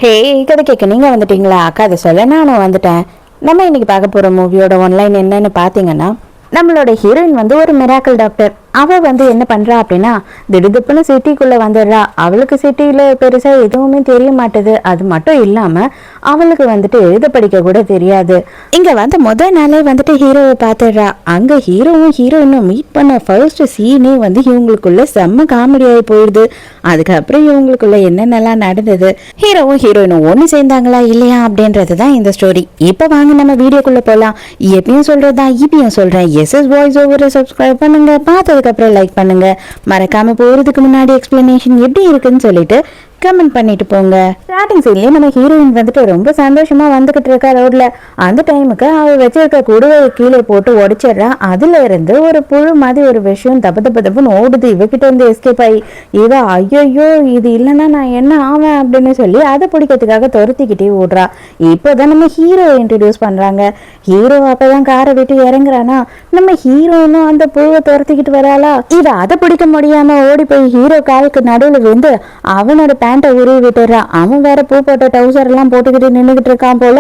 ஹே, கதை கேட்க நீங்கள் வந்துட்டீங்களா? அக்கா அதை சொல்ல நானும் வந்துட்டேன். நம்ம இன்னைக்கு பார்க்க போகிற மூவியோட ஒன்லைன் என்னன்னு பார்த்தீங்கன்னா, நம்மளோட ஹீரோயின் வந்து ஒரு மிராக்கல் டாக்டர். அவள் வந்து என்ன பண்ணுறா அப்படின்னா, திடுதுப்புன்னு சிட்டிக்குள்ளே வந்துடுறா. அவளுக்கு சிட்டியில் பெருசாக எதுவுமே தெரிய மாட்டுது. அது மட்டும் இல்லாமல் அவளுக்கு வந்துட்டு எழுத படிக்க கூட தெரியாது. இங்கே வந்து முதல் நாளே வந்துட்டு ஹீரோவை பார்த்துடுறா. அங்கே ஹீரோவும் ஹீரோயினும் மீட் பண்ண ஃபர்ஸ்ட் சீனே வந்து இவங்களுக்குள்ள செம்ம காமெடி ஆகி போயிடுது. அதுக்கப்புறம் இவங்களுக்குள்ள என்னென்னலாம் நடந்தது, ஹீரோவும் ஹீரோயினும் ஒன்று சேர்ந்தாங்களா இல்லையா அப்படின்றது தான் இந்த ஸ்டோரி. இப்போ வாங்க நம்ம வீடியோக்குள்ளே போகலாம். எப்பயும் சொல்கிறது தான் இப்பயும் சொல்கிறேன். எஸ்எஸ் வாய்ஸ் ஓவரை சப்ஸ்கிரைப் பண்ணுங்க, பார்த்ததுக்கப்புறம் லைக் பண்ணுங்க. மறக்காம போகிறதுக்கு முன்னாடி எக்ஸ்பிளனேஷன் எப்படி இருக்குன்னு சொல்லிட்டு கமெண்ட் பண்ணிட்டு போங்க. ஸ்டார்டிங் சீன்லயே நம்ம ஹீரோயின் வந்துட்டு ரொம்ப சந்தோஷமா வந்துகிட்டு இருக்கா ரோட்ல. அந்த டைமுக்கு அவ வச்சிருக்க குடுவையை கீழே போட்டு உடைச்சிடுறா. அதுல இருந்து ஒரு புழு மாதிரி ஒரு விஷயம் தப்பு தப்பு தப்புன்னு ஓடுது. இவகிட்ட இருந்து எஸ்கேப் ஆகி இவ ஐயோ இது இல்லைன்னா நான் என்ன ஆவேன் அப்படின்னு சொல்லி அதை பிடிக்கிறதுக்காக துரத்திக்கிட்டே ஓடுறா. இப்போதான் நம்ம ஹீரோ இன்ட்ரடியூஸ் பண்றாங்க. ஹீரோ அப்பதான் காரை விட்டு இறங்குறானா, நம்ம ஹீரோயினும் அந்த புழுவை துரத்திக்கிட்டு வராளா. இவ அதை பிடிக்க முடியாம ஓடி போய் ஹீரோ காலுக்கு நடுவில் வந்து அவனோட பேண்ட்டை உருவி விட்டுறா. அவன் வேற பூ போட்ட டவுசர் எல்லாம் போட்டுக்கிட்டு நின்றுகிட்டு இருக்கான் போல.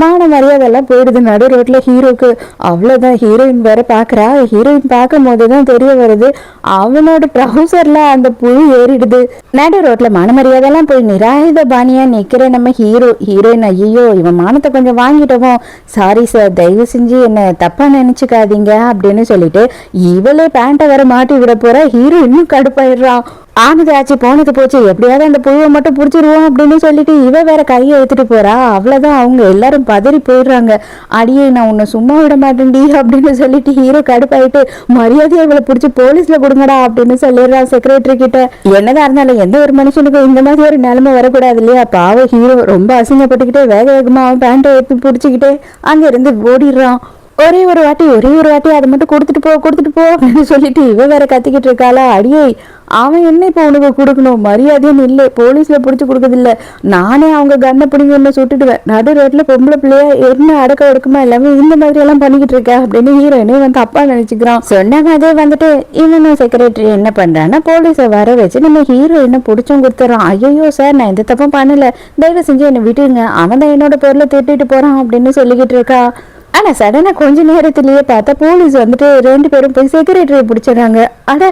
மான மரியாதை எல்லாம் போயிடுது நடு ரோட்ல ஹீரோக்கு. அவ்வளவுதான், ஹீரோயின் வேற பாக்குறா. ஹீரோயின் பார்க்கும் போதுதான் தெரிய வருது அவனோட ட்ரௌசர்ல அந்த புழு ஏறிடுது. நடு ரோட்ல மான மரியாதை எல்லாம் போய் நிராயுத பாணியா நிக்கிற நம்ம ஹீரோயின் ஐயோ இவன் மானத்தை கொஞ்சம் வாங்கிட்டோம், சாரி சார், தயவு செஞ்சு என்ன தப்பா நினைச்சுக்காதீங்க அப்படின்னு சொல்லிட்டு இவளே பேண்ட்டை வேற மாட்டி விட போற. ஹீரோ இன்னும் கடுப்பாயிடுறான். ஆனது ஆச்சு போனது போச்சு, எப்படியாவது அந்த புழுவை மட்டும் பிடிச்சிருவோம் அப்படின்னு சொல்லிட்டு இவ வேற கையை எடுத்துட்டு போறா. அவ்வளவுதான், அவங்க எல்லாரும் பதறி போயிடுறாங்க. அடியே நான் உன்னை சும்மா விட மாட்டேன்டி அப்படின்னு சொல்லிட்டு ஹீரோ கடுப்பாயிட்டு மரியாதையை இவளை பிடிச்சி போலீஸ்ல கொடுங்கடா அப்படின்னு சொல்லிடுறான் செக்ரட்டரி கிட்ட. என்னதான் இருந்தாலும் எந்த ஒரு மனுஷனுக்கும் இந்த மாதிரி ஒரு நிலைமை வரக்கூடாது இல்லையா. பாவ ஹீரோ ரொம்ப அசிங்கப்பட்டுக்கிட்டே வேக வேகமா அவன் பேண்ட்டை எடுத்து பிடிச்சிக்கிட்டே அங்க இருந்து ஓடிடுறான். ஒரே ஒரு வாட்டி அதை மட்டும் கொடுத்துட்டு போ அப்படின்னு சொல்லிட்டு இவ வேற கத்திக்கிட்டு இருக்காளா. அடியே அவன் என்ன இப்போ உனக்கு கொடுக்கணும், மரியாதையும் இல்லை, போலீஸ்ல பிடிச்சி கொடுக்கறதில்ல, நானே அவங்க கண்ணை பிடிங்க ஒன்று சுட்டுடுவேன், நடு ரோட்ல பொம்பளை பிள்ளையா என்ன அடக்க ஒடுக்குமா எல்லாமே இந்த மாதிரி எல்லாம் பண்ணிக்கிட்டு இருக்க அப்படின்னு ஹீரோயினே வந்து அப்பா நினைச்சுக்கிறான். சொன்னாங்க அதே வந்துட்டு இவனும் செக்ரட்டரி என்ன பண்றான்னா போலீஸை வர வச்சு நம்ம ஹீரோயினை பிடிச்சும் கொடுத்துறான். ஐயோ சார் நான் எந்த தப்பும் பண்ணல, தயவு செஞ்சு என்னை விட்டுருங்க, அவன் தான் என்னோட பொருளை திட்டிட்டு போறான் அப்படின்னு சொல்லிக்கிட்டு இருக்கா. ஆனா சடனா கொஞ்ச நேரத்திலேயே பார்த்தா போலீஸ் வந்துட்டு 2 பேரும் போய் செக்ரட்டரியை பிடிச்சிடறாங்க. அட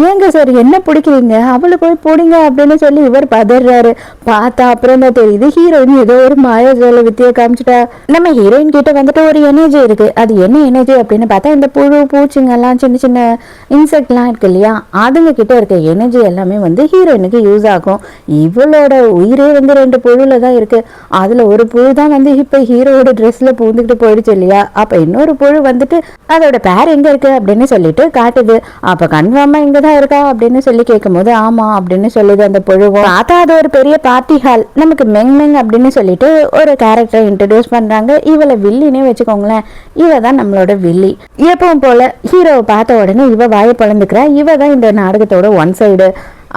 ஏங்க சார் என்ன பிடிக்கிறீங்க, அவளை போய் பிடிங்க அப்படின்னு சொல்லி இவர் பதறாரு. பார்த்தா அப்புறம் தான் தெரியுது ஹீரோயின் ஏதோ ஒரு மாயாஜால வித்தியை காமிச்சிட்டா. நம்ம ஹீரோயின் கிட்ட வந்துட்டு ஒரு எனர்ஜி இருக்கு. அது என்ன எனர்ஜி அப்படின்னு பார்த்தா இந்த புழு பூச்சிங்கெல்லாம் சின்ன சின்ன இன்செக்ட்லாம் இருக்கு இல்லையா, அதுங்க கிட்ட இருக்க எனர்ஜி எல்லாமே வந்து ஹீரோயினுக்கு யூஸ் ஆகும். இவளோட உயிரே வந்து 2 புழுல தான் இருக்கு. அதுல ஒரு புழு தான் வந்து இப்ப ஹீரோட ட்ரெஸ்ல பூந்துக்கிட்டு போயிடுச்சு இல்லையா. அப்ப இன்னொரு புழு வந்துட்டு அதோட பேர் எங்க இருக்கு அப்படின்னு சொல்லிட்டு காட்டுது. அப்ப கன்ஃபார்மா இங்கதான் இருக்கா அப்படின்னு சொல்லி கேட்கும் போது ஆமா அப்படின்னு சொல்லுது அந்த புழுவும். பார்த்தா அது ஒரு பெரிய பார்ட்டி ஹால். நமக்கு மெங் அப்படின்னு சொல்லிட்டு ஒரு கேரக்டர் இன்ட்ரடியூஸ் பண்றாங்க. இவளை வில்லினே வச்சுக்கோங்களேன். இவ தான் நம்மளோட வில்லி. எப்பவும் போல ஹீரோவை பார்த்த உடனே இவ வாயை பொழந்துக்கிறா. இவ தான் இந்த நாடகத்தோட ஒன் சைடு.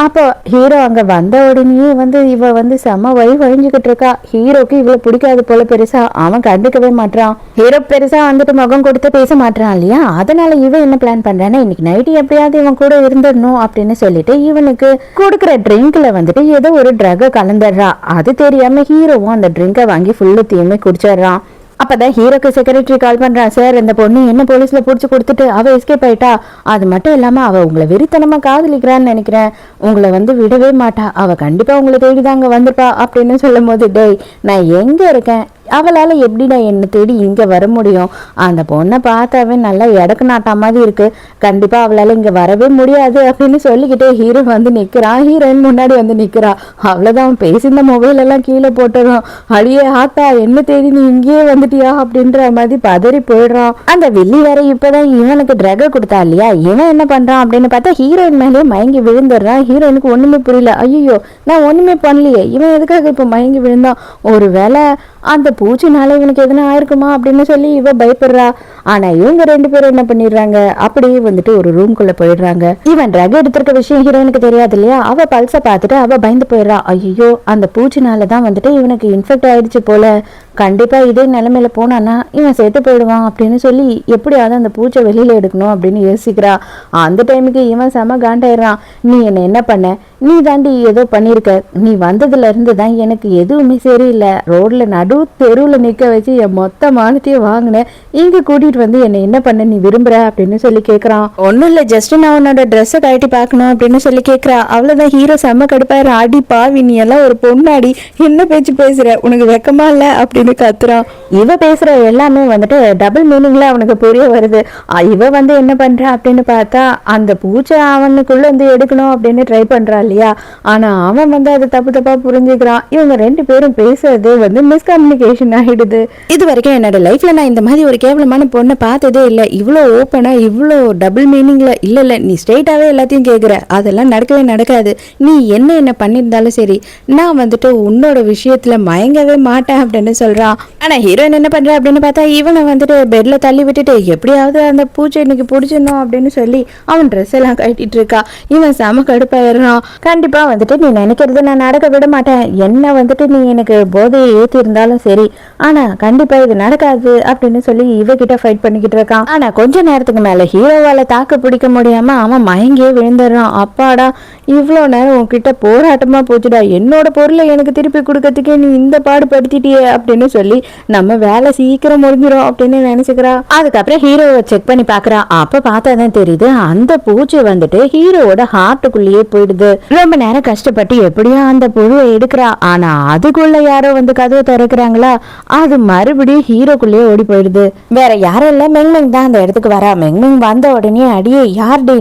அப்போ ஹீரோ அங்க வந்த உடனே வந்து இவ வந்து செம வழிஞ்சுக்கிட்டு இருக்கா. ஹீரோக்கு இவ்வளவு பிடிக்காது போல பெருசா, அவன் கண்டுக்கவே மாட்டான். ஹீரோ பெருசா வந்துட்டு முகம் கொடுத்து பேச மாட்டான் இல்லையா. அதனால இவன் என்ன பிளான் பண்றான்னா இன்னைக்கு நைட்டு எப்படியாவது இவன் கூட இருந்துடணும் அப்படின்னு சொல்லிட்டு இவனுக்கு கொடுக்குற ட்ரிங்க்ல வந்துட்டு ஏதோ ஒரு ட்ரக்கை கலந்துடுறா. அது தெரியாம ஹீரோவும் அந்த ட்ரிங்கை வாங்கி ஃபுல்லுத்தையுமே குடிச்சிடுறான். அப்பதான் ஹீரோக்கு செக்ரட்டரி கால் பண்றான். சார் இந்த பொண்ணு என்ன போலீஸ்ல புடிச்சு கொடுத்துட்டு அவ எஸ்கேப் ஆயிட்டா. அது மட்டும் இல்லாம அவ உங்களை வெறித்தனமா காதலிக்கிறான்னு நினைக்கிறேன், உங்களை வந்து விடவே மாட்டா, அவ கண்டிப்பா உங்களை தேடிதாங்க வந்திருப்பா அப்படின்னு சொல்லும் போது டேய் நான் எங்க இருக்கேன், அவளால் எப்படி நான் என்னை தேடி இங்கே வர முடியும், அந்த பொண்ணை பார்த்தாவே நல்லா எடக்கு நாட்டா மாதிரி இருக்கு, கண்டிப்பாக அவளால் இங்கே வரவே முடியாது அப்படின்னு சொல்லிக்கிட்டே ஹீரோ வந்து நிற்கிறான். ஹீரோயின் முன்னாடி வந்து நிற்கிறா. அவ்வளோதான், பேசியிருந்த மொபைல் எல்லாம் கீழே போட்டுறோம். அடியே ஆத்தா என்ன தேடி நீ இங்கேயே வந்துட்டியா அப்படின்ற மாதிரி பதறி போயிடுறான். அந்த வில்லி வேற இப்போதான் இவனுக்கு ட்ரகை கொடுத்தா இல்லையா, இவன் என்ன பண்ணுறான் அப்படின்னு பார்த்தா ஹீரோயின் மேலேயே மயங்கி விழுந்துடுறான். ஹீரோயினுக்கு ஒன்றுமே புரியல. ஐயோ நான் ஒன்றுமே பண்ணலையே, இவன் எதுக்காக இப்போ மயங்கி விழுந்தான், ஒரு வேளை அந்த பூச்சினால இவனுக்கு எதுனா ஆயிருக்குமா அப்படின்னு சொல்லி இவ பயப்படுறா. ஆனா இவங்க 2 பேரும் என்ன பண்ணிடுறாங்க, அப்படியே வந்துட்டு ஒரு ரூம்குள்ள போயிடுறாங்க. இவன் ட்ரக் எடுத்திருக்க விஷயம் ஹீரோயினுக்கு தெரியாது இல்லையா. அவ பல்ச பார்த்துட்டு அவ பயந்து போயிடுறா. ஐயோ அந்த பூச்சினாலதான் வந்துட்டு இவனுக்கு இன்ஃபெக்ட் ஆயிடுச்சு போல, கண்டிப்பா இதே நிலைமையில போனானா இவன் செத்து போயிடுவான் அப்படின்னு சொல்லி எப்படியாவது அந்த பூச்சை வெளியில எடுக்கணும் அப்படின்னு யோசிக்கிறா. அந்த டைமுக்கு இவன் செம காண்டாயிடுறான். நீ என்ன பண்ண, நீ தாண்டி ஏதோ பண்ணிருக்க, நீ வந்ததுல இருந்து தான் எனக்கு எதுவுமே சரியில்லை, ரோட்ல நடு தெருவுல நிக்க வச்சு என் மொத்த மானத்தையும் வாங்கினேன், இங்க கூட்டிட்டு வந்து என்ன என்ன பண்ண நீ விரும்புற அப்படின்னு சொல்லி கேக்குறான். ஒன்னும் இல்ல, ஜஸ்ட் நான் உன்னோட ட்ரெஸ்ஸை கழட்டி பார்க்கணும் அப்படின்னு சொல்லி கேக்குறா. அவ்வளவுதான் ஹீரோ செம்ம கடுப்பாயிரம். அடி பாவி, நீ எல்லாம் ஒரு பொண்ணாடி, என்ன பேச்சு பேசுற, உனக்கு வெக்கமா இல்ல அப்படின்னு கத்துறான். இவ பேசுற எல்லாமே வந்துட்டு டபுள் மீனிங்ல அவனுக்கு புரிய வருது. இவ வந்து என்ன பண்றா அப்படின்னு பார்த்தா அந்த பூச்சை அவனுக்குள்ள வந்து எடுக்கணும் அப்படின்னு ட்ரை பண்றா இல்லையா, ஆனா அவன் வந்து அதை தப்பா புரிஞ்சுக்கிறான். இவங்க ரெண்டு பேரும் பேசுறது வந்து மிஸ்கம்யூனிகேஷன் ஆகிடுது. இது வரைக்கும் என்னோட லைஃப்ல நான் இந்த மாதிரி ஒரு கேவலமான பொண்ணை பார்த்ததே இல்லை, இவ்வளோ ஓப்பனா இவ்வளோ டபுள் மீனிங்ல. இல்ல நீ ஸ்ட்ரெயிட்டாவே எல்லாத்தையும் கேட்குற, அதெல்லாம் நடக்கவே நடக்காது, நீ என்ன பண்ணியிருந்தாலும் சரி நான் வந்துட்டு உன்னோட விஷயத்துல மயங்கவே மாட்டேன் அப்படின்னு சொல்றான். ஆனா ஹீரோயின் என்ன பண்ற அப்படின்னு பார்த்தா இவனை வந்துட்டு பெட்ல தள்ளி விட்டுட்டு எப்படியாவது அந்த பூச்சை இன்னைக்கு பிடிச்சிடணும் அப்படின்னு சொல்லி அவன் ட்ரெஸ் எல்லாம் கட்டிட்டு இருக்கா. இவன் செம கடுப்பாயிடுறான். கண்டிப்பா வந்துட்டு நீ நினைக்கிறது நான் நடக்க விட மாட்டேன், என்ன வந்துட்டு நீ எனக்கு போதையை ஏற்றி இருந்தாலும் சரி, ஆனா கண்டிப்பா இது நடக்காது அப்படின்னு சொல்லி இவகிட்ட ஃபைட் பண்ணிக்கிட்டு இருக்கான். ஆனா கொஞ்ச நேரத்துக்கு மேல ஹீரோவால தாக்கு பிடிக்க முடியாம அவன் மயங்கியே விழுந்துடுறான். அப்பாடா, இவ்வளோ நேரம் உன்கிட்ட போராட்டமா போச்சுடா, என்னோட பொருளை எனக்கு திருப்பி கொடுக்கறதுக்கே நீ இந்த பாடுபடுத்திட்டியே அப்படின்னு சொல்லி நம்ம வேலை சீக்கிரம் முடிஞ்சிடும் அப்படின்னு நினைச்சுக்கிறா. அதுக்கப்புறம் ஹீரோவை செக் பண்ணி பாக்குறா. அப்ப பார்த்தாதான் தெரியுது அந்த பூச்சி வந்துட்டு ஹீரோவோட ஹார்ட்டுக்குள்ளேயே போயிடுது. ரொம்ப நேரம் கஷ்டப்பட்டு எப்படியோ அந்த புழுவை எடுக்கிறா. ஆனா அதுக்குள்ள யாரோ வந்து கதவை திறக்கிறாங்களா, அது மறுபடியும் ஹீரோக்குள்ளேயே ஓடி போயிடுது. வேற யாரும் இல்ல, மெங்மெங் தான் அந்த இடத்துக்கு வரா. மெங்மெங் வந்த உடனே அடியே யார்டே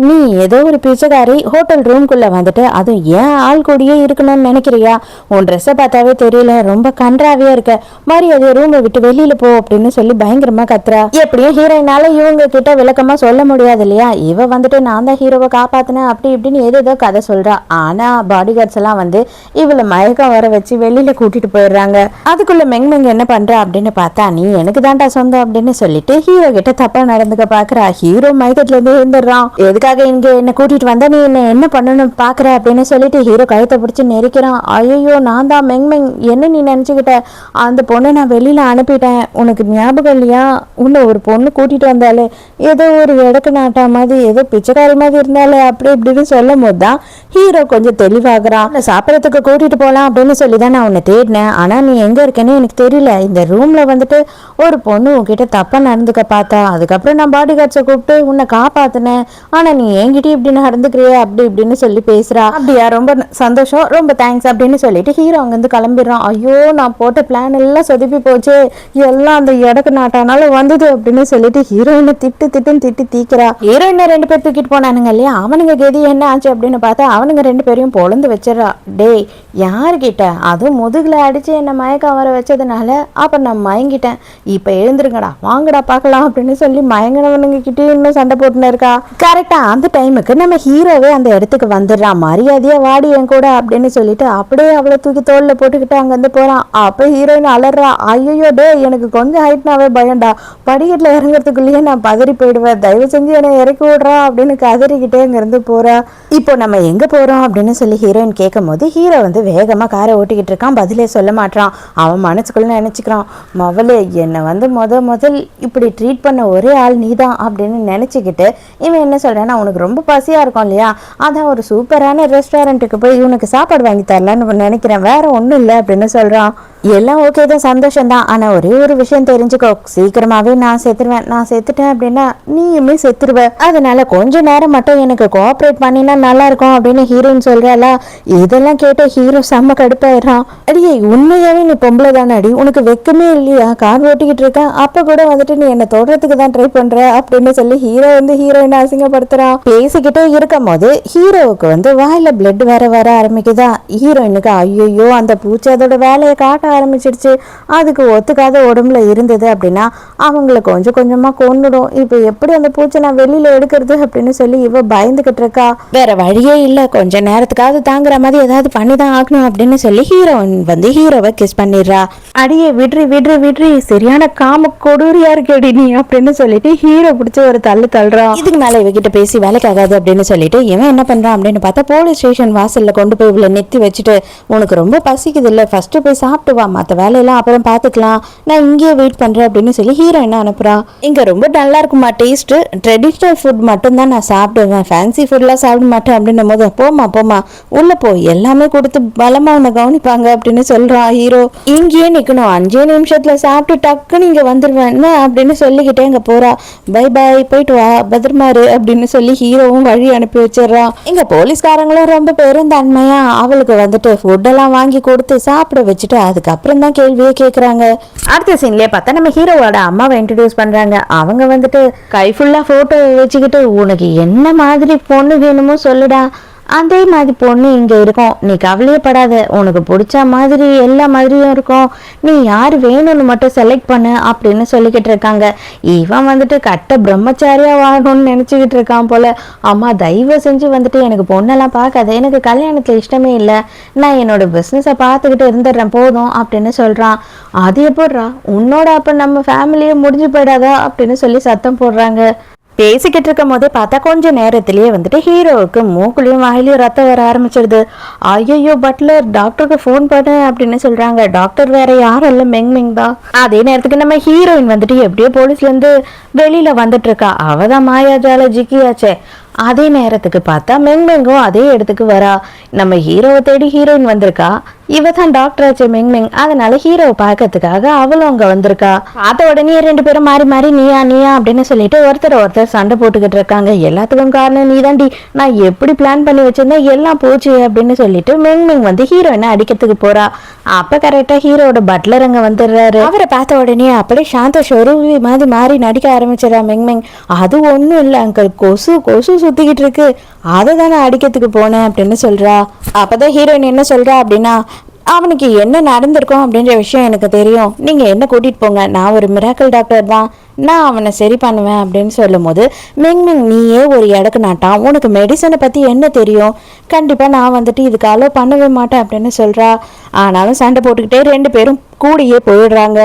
நீ ஏதோ ஒரு பிச்சைக்காரி ஹோட்டல் ரூம்குள்ள வந்துட்டு அதுவும் ஏன் ஆள் கூடயே இருக்கணும்னு நினைக்கிறியா, உன் ட்ரெஸ்ஸை பார்த்தாவே தெரியல, ரொம்ப கன்றாவியா இருக்க, மரியாதை ரூமை விட்டு வெளியில போ அப்படின்னு சொல்லி பயங்கரமா கத்துறா. எப்படியும் ஹீரோயினால இவங்க கிட்ட விளக்கமா சொல்ல முடியாது இல்லையா, இவ வந்துட்டு நான் தான் ஹீரோவை காப்பாத்தினேன் அப்படி இப்படின்னு ஏதோ கதை சொல்றா. ஆனா பாடி கார்ட்ஸ் எல்லாம் வந்து இவளை மயக்கம் வர வச்சு வெளியில கூட்டிட்டு போயிடுறாங்க. அதுக்குள்ள மெங்மெங் என்ன பண்றா அப்படின்னு பார்த்தா நீ எனக்கு தான்டா சொந்தம் அப்படின்னு சொல்லிட்டு ஹீரோ கிட்ட தப்பா நடந்துக்க பாக்குறா. ஹீரோ மயக்கத்துல இருந்து எழுந்துடுறான். எதுக்காக இங்க என்ன கூட்டிட்டு வந்தா, நீ என்ன பண்ணணும் பாக்குற அப்படின்னு சொல்லிட்டு ஹீரோ கழுத்தை பிடிச்சு நெரிக்கிறான். ஐயோ நான் தான் மெங்மெங், என்ன நீ நினைச்சுக்கிட்ட, அந்த பொண்ணை நான் வெளியில அனுப்பிட்டேன், உனக்கு ஞாபகம் இல்லையா, உன்னை ஒரு பொண்ணு கூட்டிட்டு வந்தாலே ஏதோ ஒரு இடக்கு நாட்டா மாதிரி ஏதோ பிச்சைக்காரி மாதிரி இருந்தாலே அப்படி இப்படின்னு சொல்லும் போது தான் ஹீரோ கொஞ்சம் தெளிவாகிறான். சாப்பிடறதுக்கு கூட்டிட்டு போலாம் அப்படின்னு சொல்லி தான் நான் உன்னை தேடினேன், ஆனா நீ எங்க இருக்கேன்னு எனக்கு தெரியல, இந்த ரூம்ல வந்துட்டு ஒரு பொண்ணு உன்கிட்ட தப்பா நடந்துக்க பார்த்தா, அதுக்கப்புறம் நான் பாடி கார்ட்ஸை கூப்பிட்டு உன்னை காப்பாத்தினேன், ஆனா நீ என்கிட்ட இப்படி நடந்துக்கிறிய அப்படி இப்படின்னு சொல்லி பேசுறா. அப்படியா, ரொம்ப சந்தோஷம், ரொம்ப தேங்க்ஸ் அப்படின்னு சொல்லிட்டு ஹீரோ அங்கிருந்து கிளம்பிடுறான். ஐயோ நான் போட்ட பிளான் எல்லாம் சொதப்பி போச்சு, எல்லாம் அந்த இடக்கு நாட்டானால வந்தது அப்படின்னு சொல்லிட்டு ஹீரோயினை திட்டு தீக்கிறா. ஹீரோயினை ரெண்டு பேர் தூக்கிட்டு போனானுங்க இல்லையா, அவனுங்க கெதி என்ன ஆச்சு அப்படின்னு பார்த்தா அவனுங்க ரெண்டு பேரையும் பொழந்து வச்சிடறா. டேய் யாருக்கிட்ட, அதுவும் முதுகுல அடிச்சு என்ன மயக்கம் வர வச்சதுனால அப்ப நான் மயங்கிட்டேன், இப்ப எழுந்துருங்கடா வாங்கடா பார்க்கலாம் அப்படின்னு சொல்லி மயங்கினவனுங்க கிட்டே இன்னும் சண்டை போட்டுன்னு இருக்கா. கரெக்டா அந்த டைமுக்கு நம்ம ஹீரோவே அந்த இடத்துக்கு வந்துடுறான். மரியாதையா வாடி என் கூட அப்படின்னு சொல்லிட்டு அப்படியே அவளை தூக்கி தோல்ல போட்டுக்கிட்டு அங்கிருந்து போறான். அப்ப ஹீரோயின் அலறா. ஐயோ டே, எனக்கு கொஞ்சம் ஹைட்னாவே பயம்டா, படிக்கட்டுல இறங்குறதுக்குள்ளேயே நான் பதறி போயிடுவேன், தயவு செஞ்சு என்னை இறக்கி விடுறா அப்படின்னு கதறிக்கிட்டே அங்கிருந்து போறா. இப்போ நம்ம எங்க போறோம் அப்படின்னு சொல்லி ஹீரோயின் கேட்கும் போது ஹீரோ வந்து வேகமா காரை ஓட்டிக்கிட்டு இருக்கான். பதிலே சொல்ல மாட்டான். அவன் மனசுக்குள்ள நினைச்சுக்கிறான், மவளே என்னை வந்து முதல் இப்படி ட்ரீட் பண்ண ஒரே ஆள் நீதான் அப்படின்னு நினைச்சுக்கிட்டு இவன் என்ன சொல்றான்னா, உனக்கு ரொம்ப பசியா இருக்கும் இல்லையா, அதான் ஒரு சூப்பரான ரெஸ்டாரண்ட்டுக்கு போய் இவனுக்கு சாப்பாடு வாங்கி தரலான்னு நினைக்கிறேன், வேற ஒன்றும் இல்லை அப்படின்னு சொல்றான். எல்லாம் ஓகே தான், சந்தோஷம் தான், ஆனா ஒரே ஒரு விஷயம் தெரிஞ்சுக்கோ, சீக்கிரமாவே நான் செத்துருவேன், நான் செத்துட்டேன் அப்படின்னா நீயுமே செத்துருவ, அதனால கொஞ்ச நேரம் மட்டும் எனக்கு கோஆப்ரேட் பண்ணினா நல்லா இருக்கும் அப்படின்னு ஹீரோயின் சொல்றாளா. இதெல்லாம் கேட்ட ஹீரோ செம்ம கடுப்பாயிடுறான். அடியே உண்மையாவே நீ பொம்பளை தானே அடி, உனக்கு வெக்கமே இல்லையா, கார் ஓட்டிக்கிட்டு இருக்கேன் அப்ப கூட வந்துட்டு நீ என்ன தொடறதுக்கு தான் ட்ரை பண்ற அப்படின்னு சொல்லி ஹீரோ வந்து ஹீரோயினை அசிங்கப்படுத்துறான். பேசிக்கிட்டே இருக்கும் போது ஹீரோவுக்கு வந்து வாயில பிளட் வர ஆரம்பிக்குதா. ஹீரோயினுக்கு ஐயோ அந்த பூச்சி அதோட வேலையை காட்ட ஆரம்பிச்சிடுச்சு, அதுக்கு ஒத்துக்காத உடம்புல இருந்தது அப்படின்னா அவங்கள கொஞ்சம் கொஞ்சமா கொன்னுடும், இப்ப எப்படி அந்த பூச்சை நான் வெளியில எடுக்கிறது அப்படின்னு சொல்லி இவ பயந்துகிட்டு இருக்கா. வேற வழியே இல்ல, கொஞ்ச நேரத்துக்காவது தாங்குற மாதிரி ஏதாவது பண்ணிதான் ஆகணும் அப்படின்னு சொல்லி ஹீரோயின் வந்து ஹீரோவை கிஸ் பண்ணிடுறா. அடியே விட்ரி சரியான காம கொடூரியா இருக்கடி நீ அப்படின்னு சொல்லிட்டு ஹீரோ பிடிச்சி ஒரு தள்ளுறான். இதுக்கு மேல இவகிட்ட பேசி வேலைக்காகாது அப்படின்னு சொல்லிட்டு இவன் என்ன பண்றான் அப்படின்னு பார்த்தா போலீஸ் ஸ்டேஷன் வாசல்ல கொண்டு போய் இவளை நெத்தி வச்சுட்டு, உனக்கு ரொம்ப பசிக்குது இல்ல, ஃபர்ஸ்ட் போய் சாப்பிட்டு வா மற்ற வேலையெல்லாம் அப்புறம் பார்த்துக்கலாம், நான் இங்கேயே வெயிட் பண்ணுறேன் அப்படின்னு சொல்லி ஹீரோயினை அனுப்புகிறான். இங்கே ரொம்ப நல்லா இருக்குமா டேஸ்ட்டு, ட்ரெடிஷ்னல் ஃபுட் மட்டும்தான் நான் சாப்பிடுவேன், ஃபேன்சி ஃபுட்லாம் சாப்பிட மாட்டேன் அப்படின்னும் போது போமா உள்ளே போ, எல்லாமே கொடுத்து பலமாக உன்னை கவனிப்பாங்க அப்படின்னு சொல்கிறான் ஹீரோ. இங்கேயே நிற்கணும், 5 நிமிஷத்தில் சாப்பிட்டு டக்குன்னு இங்கே வந்துடுவேன் என்ன அப்படின்னு சொல்லிக்கிட்டே இங்கே போகிறா. பை போயிட்டு வா, பத்திரமாரு அப்படின்னு சொல்லி ஹீரோவும் வழி அனுப்பி வச்சிடறான். இங்கே போலீஸ்காரங்களும் ரொம்ப பெருந்தன்மையா அவளுக்கு வந்துட்டு ஃபுட்டெல்லாம் வாங்கி கொடுத்து சாப்பிட வச்சுட்டு அதுக்கப்புறம் தான் கேள்வியே கேட்குறாங்க. அடுத்த சீன்லேயே பார்த்தா நம்ம ஹீரோவோட அம்மாவை இன்ட்ரடியூஸ் பண்ணுறாங்க. அவங்க வந்துட்டு கை ஃபுல்லாக ஃபோட்டோ வச்சுக்கிட்டு உனக்கு என்ன மாதிரி பொண்ணு வேணுமோ சொல்லுடா, அதே மாதிரி பொண்ணு இங்கே இருக்கும், நீ கவலையப்படாத, உனக்கு பிடிச்ச மாதிரி எல்லா மாதிரியும் இருக்கும், நீ யார் வேணும்னு மட்டும் செலக்ட் பண்ணு அப்படின்னு சொல்லிக்கிட்டு இருக்காங்க. இவன் வந்துட்டு கட்ட பிரம்மச்சாரியாக வாழணும்னு நினச்சிக்கிட்டு இருக்கான் போல. அம்மா தயவு செஞ்சு வந்துட்டு எனக்கு பொண்ணெல்லாம் பார்க்காத, எனக்கு கல்யாணத்தில் இஷ்டமே இல்லை, நான் என்னோட பிஸ்னஸை பார்த்துக்கிட்டு இருந்துடுறேன் போதும் அப்படின்னு சொல்கிறான். அது எப்படிறா உன்னோட அப்போ நம்ம ஃபேமிலியே முடிஞ்சு போயிடாதா அப்படின்னு சொல்லி சத்தம் போடுறாங்க. பேசிக்கிட்டு இருக்கும் போதே பார்த்தா கொஞ்ச நேரத்திலேயே வந்துட்டு ஹீரோவுக்கு மூக்குலையும் வாயிலையும் ரத்தம் வர ஆரம்பிச்சிருது. ஐயோ பட்லர் டாக்டருக்கு ஃபோன் பண்ணு அப்படின்னு சொல்றாங்க. டாக்டர் வேற யாரும் இல்லை, மெங் தான். அதே நேரத்துக்கு நம்ம ஹீரோயின் வந்துட்டு எப்படியோ போலீஸ்ல இருந்து வெளியில வந்துட்டு இருக்கா. அவதான் மாயாஜால ஜிக்கியாச்சே. அதே நேரத்துக்கு பார்த்தா மெங்கும் அதே இடத்துக்கு வரா. நம்ம ஹீரோவை தேடி ஹீரோயின் வந்திருக்கா. இவ தான் டாக்டர் ஆச்சு மெங், அதனால ஹீரோவை பார்க்கறதுக்காக அவளும் அங்க வந்திருக்கா. பார்த்த உடனே 2 பேரும் மாறி மாறி நீயா அப்படின்னு சொல்லிட்டு ஒருத்தர் சண்டை போட்டுக்கிட்டு இருக்காங்க. எல்லாத்துக்கும் காரணம் நீ தாண்டி, நான் எப்படி பிளான் பண்ணி வச்சிருந்தேன் எல்லாம் போச்சு அப்படின்னு சொல்லிட்டு மெங் வந்து ஹீரோயினை அடிக்கிறதுக்கு போறா. அப்ப கரெக்டா ஹீரோட பட்லர் அங்க வந்துடுறாரு. அவரை பார்த்த உடனே அப்படியே சாந்த சொருவி மாதிரி மாறி நடிக்க ஆரம்பிச்சிடறா மெங். அது ஒண்ணும் இல்லை அங்கிள், கொசு சுத்திக்கிட்டு இருக்கு, அதை தானே அடிக்கிறதுக்கு போனேன் அப்படின்னு சொல்றா. அப்பதான் ஹீரோயின் என்ன சொல்றா அப்படின்னா, அவனுக்கு என்ன நடந்திருக்கும் அப்படின்ற விஷயம் எனக்கு தெரியும், நீங்க என்ன கூட்டிட்டு போங்க, நான் ஒரு மிராக்கிள் டாக்டர் தான், நான் அவனை சரி பண்ணுவேன் அப்படின்னு சொல்லும் போது மெங் நீயே ஒரு இடக்கு நாட்டான், உனக்கு மெடிசனை பற்றி என்ன தெரியும், கண்டிப்பாக நான் வந்துட்டு இதுக்கு அலோவ் பண்ணவே மாட்டேன் அப்படின்னு சொல்கிறா. ஆனாலும் சண்டை போட்டுக்கிட்டே 2 பேரும் கூடியே போயிடுறாங்க.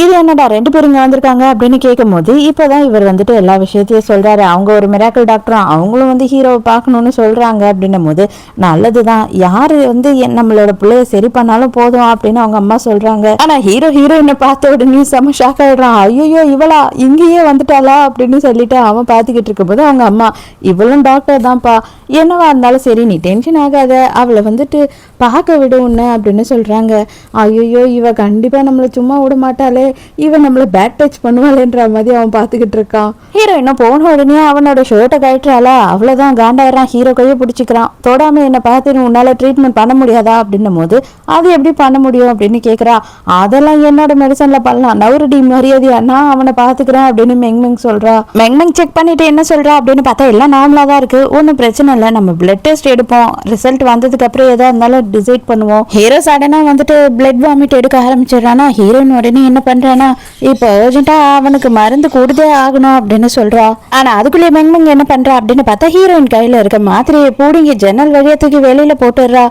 இது என்னடா 2 பேரும் இங்கே வந்திருக்காங்க அப்படின்னு கேட்கும் போது இப்போதான் இவர் வந்துட்டு எல்லா விஷயத்தையும் சொல்கிறாரு. அவங்க ஒரு மிராக்கிள் டாக்டரும் அவங்களும் வந்து ஹீரோவை பார்க்கணுன்னு சொல்கிறாங்க அப்படின்னும் போது நல்லது தான், யார் வந்து நம்மளோட பிள்ளைய சரி பண்ணாலும் போதும் அப்படின்னு அவங்க அம்மா சொல்கிறாங்க. ஆனால் ஹீரோயினை பார்த்த உடனே செம்ம ஷாக் ஆகிடுறான். ஐயோ இவளா இங்கேயே வந்துட்டாளா அப்படின்னு சொல்லிட்டு அவன் பார்த்துக்கிட்டு இருக்கும்போது அவங்க அம்மா, இவளும் டாக்டர் தான்ப்பா, என்னவா இருந்தாலும் சரி நீ டென்ஷன் ஆகாத, அவளை வந்துட்டு பார்க்க விடு உன்ன அப்படின்னு சொல்கிறாங்க. ஐயோ இவ கண்டிப்பாக நம்மளை சும்மா விட மாட்டாளே, இவன் நம்மளை பேட் டச் பண்ணுவாளேன்ற மாதிரி அவன் பார்த்துக்கிட்டு இருக்கான். ஹீரோயினும் போன உடனே அவனோட ஷர்ட்டை கட்டுறாளா, அவ்வளோதான் காண்டாயிரான். ஹீரோ கையை பிடிச்சிக்கிறான். தொடாமல் என்னை பார்த்து உன்னால ட்ரீட்மெண்ட் பண்ண முடியாதா அப்படின்னும் போது அது எப்படி பண்ண முடியும் அப்படின்னு கேட்குறா. அதெல்லாம் என்னோட மெடிசன்ல பண்ணலாம், நவரடி மரியாதையா, நான் அவனை பார்த்துக்கிறேன் அப்படின்னு மெங் சொல்றா. மெங் செக் பண்ணிட்டு என்ன சொல்றா அப்படின்னு பார்த்தா எல்லாம் நார்மலா தான் இருக்கு, ஒன்றும் பிரச்சனை இல்லை, நம்ம பிளட் டெஸ்ட் எடுப்போம், ரிசல்ட் வந்ததுக்கு அப்புறம் எதா இருந்தாலும் டிசைட் பண்ணுவோம். ஹீரோ சடனா வந்துட்டு பிளட் வாமிட் எடுக்க ஆரம்பிச்சிடறானா. ஹீரோயின் உடனே என்ன பண்றானா, இப்போ அர்ஜென்ட்டா அவனுக்கு மருந்து கொடுத்தே ஆகணும் அப்படின்னு சொல்றா. ஆனா அதுக்குள்ளே மெங் என்ன பண்றா அப்படின்னு பார்த்தா ஹீரோயின் கையில இருக்க மாத்திரையை பூடிங்க ஜன்னல் வழியா தூக்கி வெளியில போட்டுடுறா.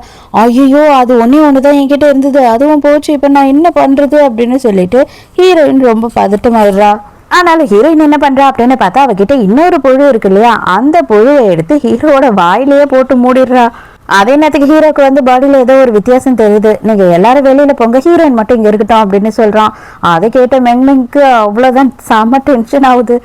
ஐயோ அது ஒண்ணுதான் என்கிட்ட இருந்தது, அதுவும் போச்சு, இப்ப நான் என்ன பண்றது அப்படின்னு சொல்லிட்டு ஹீரோயின் ரொம்ப பதட்டமாயிடுறா. ஆனாலும் ஹீரோயின் என்ன பண்றா அப்படின்னு பார்த்தா அவகிட்ட இன்னொரு புழு இருக்கு இல்லையா, அந்த புழுவை எடுத்து ஹீரோட வாயிலேயே போட்டு மூடிடுறா. அதே நேரத்துக்கு ஹீரோக்கு வந்து பாடியில ஏதோ ஒரு வித்தியாசம் தெரியுது. நீங்க எல்லாரும் வெளியில போங்க, ஹீரோயின் மட்டும் இங்க இருக்கட்டும் அப்படின்னு சொல்றான். அதை கேட்ட மெங்க்கு அவ்வளவுதான் செம டென்ஷன் ஆகுது.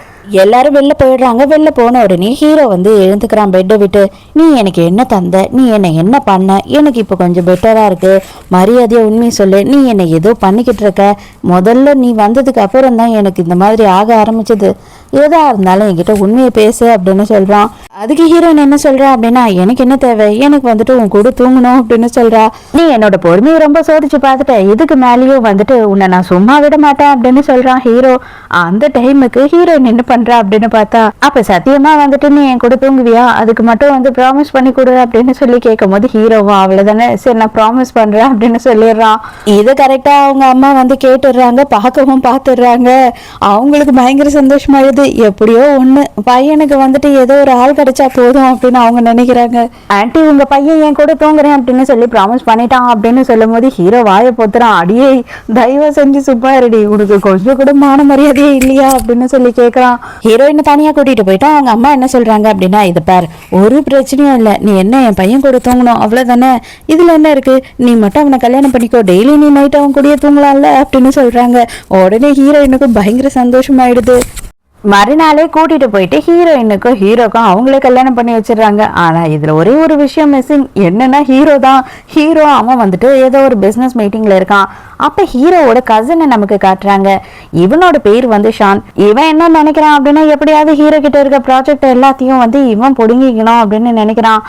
எல்லாரும் வெளில போயிடுறாங்க. வெளில போன உடனே ஹீரோ வந்து எழுந்துக்கிறான் பெட்டை விட்டு. நீ எனக்கு என்ன தந்த, நீ என்னை என்ன பண்ண, எனக்கு இப்போ கொஞ்சம் பெட்டரா இருக்கு, மரியாதையா உண்மையை சொல்லு, நீ என்னை ஏதோ பண்ணிக்கிட்டு இருக்க, முதல்ல நீ வந்ததுக்கு அப்புறம் தான் எனக்கு இந்த மாதிரி ஆக ஆரம்பிச்சது, எதா இருந்தாலும் என்கிட்ட உண்மையை பேசு அப்படின்னு சொல்றான். அதுக்கு ஹீரோயின் என்ன சொல்றா அப்படின்னா, எனக்கு என்ன தேவை, எனக்கு வந்துட்டு உன் கூட தூங்கணும் அப்படின்னு சொல்றா. நீ என்னோட பொறுமையை ரொம்ப சோதிச்சு பார்த்துட்ட, இதுக்கு மேலேயும் வந்துட்டு உன்னை நான் சும்மா விட மாட்டேன் அப்படின்னு சொல்றான் ஹீரோ. அந்த டைமுக்கு ஹீரோயின் என்ன பண்றா அப்படின்னு பார்த்தா, அப்ப சத்தியமா வந்துட்டு நீ என் கூட தூங்குவியா, அதுக்கு மட்டும் வந்து ப்ராமிஸ் பண்ணி கொடு அப்படின்னு சொல்லி கேட்கும் போது ஹீரோவா அவ்வளவுதானே, சரி நான் ப்ராமிஸ் பண்றேன் அப்படின்னு சொல்லிடுறான். இது கரெக்டா அவங்க அம்மா வந்து கேட்டுடுறாங்க, பார்க்கவும் பார்த்துடுறாங்க. அவங்களுக்கு பயங்கர சந்தோஷமாயிடுது. எப்படியோ ஒண்ணு பையனுக்கு வந்துட்டு ஏதோ ஒரு ஆள் கிடைச்சா போதும் அப்படின்னு அவங்க நினைக்கிறாங்க. ஆன்ட்டி உங்க பையன் என் கூட தூங்குறேன் அப்படின்னு சொல்லி ப்ராமிஸ் பண்ணிட்டான் அப்படின்னு சொல்லும் போது ஹீரோ வாயை பொத்துறான். அடியே தயவு செஞ்சு சும்மா இருடி, உனக்கு கொஞ்சம் கூட மான மரியாதையே இல்லையா அப்படின்னு சொல்லி கேட்கறான். ஹீரோயினை தனியா கூட்டிட்டு போயிட்டு அவங்க அம்மா என்ன சொல்றாங்க அப்படின்னா, இது பார், ஒரு பிரச்சனையும் இல்லை, நீ என்ன என் பையன் கூட தூங்கணும் அவ்வளவுதானே, இதுல என்ன இருக்கு, நீ மட்டும் அவனை கல்யாணம் பண்ணிக்கோ, டெய்லி நீ நைட் அவன் கூடயே தூங்கலாம்ல அப்படின்னு சொல்றாங்க. உடனே ஹீரோயினுக்கு பயங்கர சந்தோஷமாயிடுது. மறுநாளே கூட்டிட்டு போயிட்டு ஹீரோயினுக்கும் ஹீரோக்கும் அவங்களே கல்யாணம் பண்ணி வச்சிடறாங்க. ஆனா இதுல ஒரே ஒரு விஷயம் மிஸ்ஸிங். என்னன்னா ஹீரோ அவன் வந்துட்டு ஏதோ ஒரு பிசினஸ் மீட்டிங்ல இருக்கான். அப்ப ஹீரோவோட கசினை நமக்கு காட்டுறாங்க. இவனோட பேர் வந்து ஷான். இவன் என்ன நினைக்கிறான் அப்படின்னா, எப்படியாவது ஹீரோ கிட்ட இருக்க ப்ராஜெக்ட் எல்லாத்தையும் வந்து இவன் பிடுங்கிக்கணும் அப்படின்னு நினைக்கிறான்.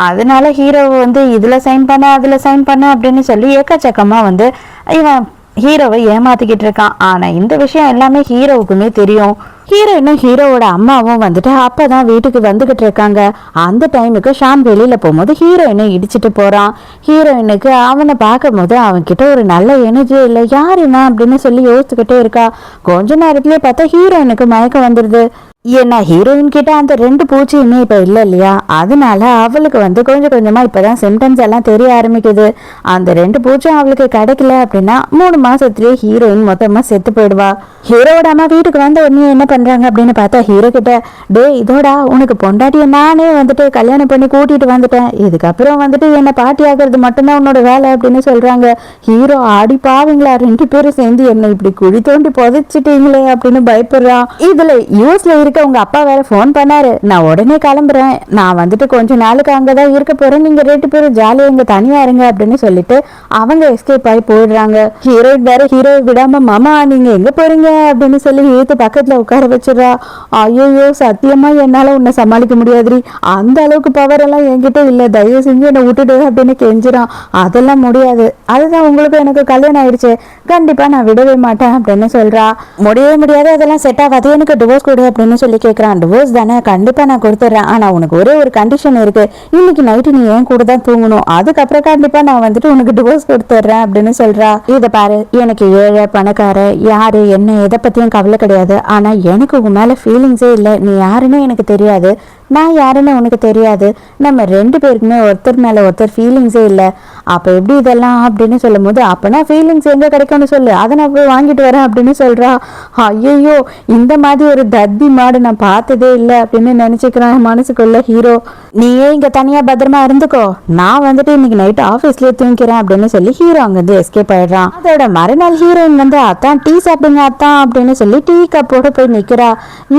அதனால ஹீரோ வந்து இதுல சைன் பண்ண அதுல சைன் பண்ண அப்படின்னு சொல்லி ஏக்கச்சக்கமா வந்து இவன் ஹீரோவை ஏமாத்திக்கிட்டு இருக்கான். ஆனா இந்த விஷயம் எல்லாமே ஹீரோவுக்குமே தெரியும். ஹீரோயினும் ஹீரோவோட அம்மாவும் வந்துட்டு அப்பதான் வீட்டுக்கு வந்துகிட்டு இருக்காங்க. அந்த டைமுக்கு ஷான் வெளியில போகும்போது ஹீரோயினை இடிச்சிட்டு போறான். ஹீரோயினுக்கு அவனை பார்க்கும் போது அவன்கிட்ட ஒரு நல்ல எனர்ஜி இல்லை, யார் இவன் அப்படின்னு சொல்லி யோசிச்சுக்கிட்டே இருக்கா. கொஞ்ச நேரத்திலேயே பார்த்தா ஹீரோயினுக்கு மயக்கம் வந்துடுது. ஏன்னா ஹீரோயின் கிட்ட அந்த 2 பூச்சியுமே இப்ப இல்ல இல்லையா, அதனால அவளுக்கு வந்து கொஞ்சம் கொஞ்சமா இப்பதான் சிம்டம்ஸ் எல்லாம் தெரிய ஆரம்பிக்குது. அந்த 2 பூச்சும் அவளுக்கு கிடைக்கல அப்படின்னா 3 மாசத்துலயே ஹீரோயின் மொத்தமா செத்து போயிடுவா. ஹீரோட அம்மா வீட்டுக்கு வந்த உடனே என்ன பண்றாங்க அப்படின்னு பார்த்தா, ஹீரோ கிட்ட, டே இதோடா உனக்கு பொண்டாட்டிய நானே வந்துட்டு கல்யாணம் பண்ணி கூட்டிட்டு வந்துட்டேன், இதுக்கப்புறம் வந்துட்டு என்ன பாட்டி ஆகிறது மட்டும்தான் உன்னோட வேலை அப்படின்னு சொல்றாங்க. ஹீரோ, ஆடி பாவீங்களா, 2 பேரும் சேர்ந்து என்ன இப்படி குழி தோண்டி புதைச்சிட்டீங்களே அப்படின்னு பயப்படுறான். இதுல யூஎஸ்ல இருக்க உங்க அப்பா வேற போன் பண்ணாரு, நான் உடனே கிளம்புறேன், நான் வந்துட்டு கொஞ்ச நாளுக்கு அங்கதான் இருக்க போறேன், நீங்க 2 பேரும் ஜாலியா இங்க தனியா இருங்க அப்படின்னு சொல்லிட்டு அவங்க எஸ்கேப் ஆகி போயிடுறாங்க. ஹீரோயின் வேற ஹீரோவை விடாம, மாமா நீங்க எங்க போறீங்க அப்படின்னு சொல்லி இழுத்து பக்கத்துல உட்கார வச்சிடறா. ஐயோ சத்தியமா என்னால உன்னை சமாளிக்க முடியாதுரி, அந்த அளவுக்கு பவர் எல்லாம் என்கிட்ட இல்ல, தயவு செஞ்சு என்னை விட்டுடு அப்படின்னு கெஞ்சிரான். அதெல்லாம் முடியாது, அதுதான் உங்களுக்கு எனக்கு கல்யாணம் ஆயிடுச்சு, கண்டிப்பா நான் விடவே மாட்டேன் அப்படின்னு சொல்றா. முடியவே முடியாது, அதெல்லாம் செட் ஆகாது, எனக்கு டிவோர்ஸ் கொடு அப்படின்னு சொல்லி கேட்கிறான். டிவோர்ஸ் தானே, கண்டிப்பா நான் கொடுத்துட்றேன், ஆனா உனக்கு ஒரே ஒரு கண்டிஷன் இருக்கு, இன்னைக்கு நைட்டு நீ ஏன் கூட தான் தூங்கணும், அதுக்கப்புறம் கண்டிப்பா நான் வந்துட்டு உனக்கு டிவோர்ஸ் கொடுத்துட்றேன் அப்படின்னு சொல்றா. இதை பாரு, எனக்கு ஏழை பணக்கார யாரு என்ன எதை பத்தியும் கவலை கிடையாது, ஆனா எனக்கு உன் மேல ஃபீலிங்ஸே இல்லை, நீ யாருன்னு எனக்கு தெரியாது, நான் யாருன்னு உனக்கு தெரியாது, நம்ம 2 பேருக்குமே ஒருத்தர் மேல ஒருத்தர் ஃபீலிங்ஸே இல்லை, அப்ப எப்படி இதெல்லாம் அப்படின்னு சொல்லும் போது, அப்பனா ஃபீலிங்ஸ் எங்க கிடைக்கும்னு சொல்லு, அதை நான் போய் வாங்கிட்டு வரேன் அப்படின்னு சொல்றா. ஐயோ இந்த மாதிரி ஒரு தத்தி மாடு நான் பார்த்ததே இல்லை அப்படின்னு நினைச்சுக்கிறான் மனசுக்குள்ள ஹீரோ. நீயே இங்க தனியா பத்திரமா இருந்துக்கோ, நான் வந்துட்டு இன்னைக்கு நைட் ஆபீஸ்லயே தூங்கிறேன் அப்படின்னு சொல்லி ஹீரோ அங்கிருந்து எஸ்கேப் ஆயிடுறான். அதோட மறுநாள் ஹீரோயின் வந்து, அத்தான் டீ சாப்பிடுங்க அத்தான் அப்படின்னு சொல்லி டீ கப்போட போய் நிக்கிறா.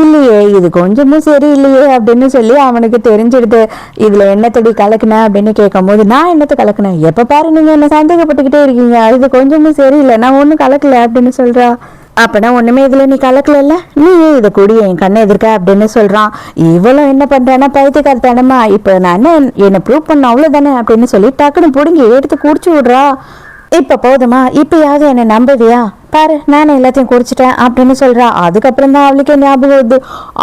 இல்லையே இது கொஞ்சமும் சரி இல்லையே அப்படின்னு சொல்லி அவனுக்கு தெரிஞ்சிடுது. இதுல என்னத்தடி கலக்குன அப்படின்னு கேட்கும் போது, நான் என்னத்தை கலக்குனேன், எப்ப பாரு நீங்க என்ன சந்தேகப்பட்டுக்கிட்டே இருக்கீங்க, இது கொஞ்சமும் சரியில்லை, நான் ஒண்ணும் கலக்கல அப்படின்னு சொல்றா. அப்பனா ஒண்ணுமே இதுல நீ கலக்கல, நீ இதை கூடிய என் கண்ணை எதிர்க்க அப்படின்னு சொல்றான். இவளும் என்ன பண்றான்னா, பைத்தியக்காரத்தனமா இப்ப நான் என்ன ப்ரூவ் பண்ண அவ்வளவுதானே அப்படின்னு சொல்லி டக்குன்னு புடுங்கி எடுத்து குடிச்சு விடுறா. இப்ப போதுமா, இப்பயாவது என்ன நம்புவியா, பாரு நான் எல்லாத்தையும் குடிச்சிட்டேன் அப்படின்னு சொல்றா. அதுக்கப்புறம் தான் அவளுக்கே ஞாபகம் வருது,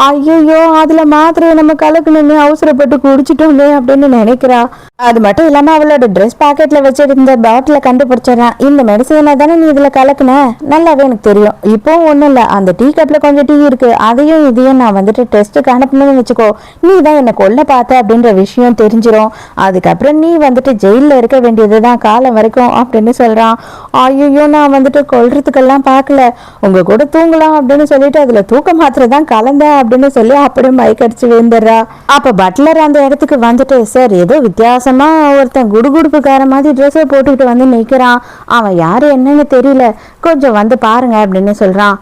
ஐயோ அதுல மாத்திரையை நம்ம கலக்கணும்னு அவசரப்பட்டு குடிச்சிட்டோமே அப்படின்னு நினைக்கிறா. அது மட்டும் இல்லாம அவளோட ட்ரெஸ் பாக்கெட்ல வச்சிருந்த பாட்டில கண்டுபிடிச்சிடறான். இந்த மெடிசனை தானே நீ இதுல கலக்குன, நல்லாவே எனக்கு தெரியும், இப்போ ஒண்ணும் இல்ல, அந்த டீ கப்ல கொஞ்சம் டீ இருக்கு, அதையும் இதையும் நான் வந்துட்டு டெஸ்ட்டுக்கு அனுப்பணும்னு வச்சுக்கோ, நீ தான் என்ன கொல்ல பார்த்த அப்படின்ற விஷயம் தெரிஞ்சிடும், அதுக்கப்புறம் நீ வந்துட்டு ஜெயில இருக்க வேண்டியதுதான் காலம் வரைக்கும் அப்படின்னு சொல்றான். ஐயோ நான் வந்துட்டு கொல்றதுக்கெல்லாம் பார்க்கல, உங்க கூட தூங்கலாம் அப்படின்னு சொல்லிட்டு அதுல தூக்க மாத்திரை தான் கலந்தேன் அப்படின்னு சொல்லி அப்படியே மயக்கடிச்சு விழுந்துடுறா. அப்ப பட்லர் அந்த இடத்துக்கு வந்துட்டு, சார் ஏதோ வித்தியாசமா ஒருத்தன் குடுகுடுப்புக்கார மாதிரி ட்ரெஸ்ஸை போட்டுக்கிட்டு வந்து நிக்கிறான், அவன் யாரு என்னன்னு தெரியல, கொஞ்சம் வந்து பாருங்க அப்படின்னு சொல்றான்.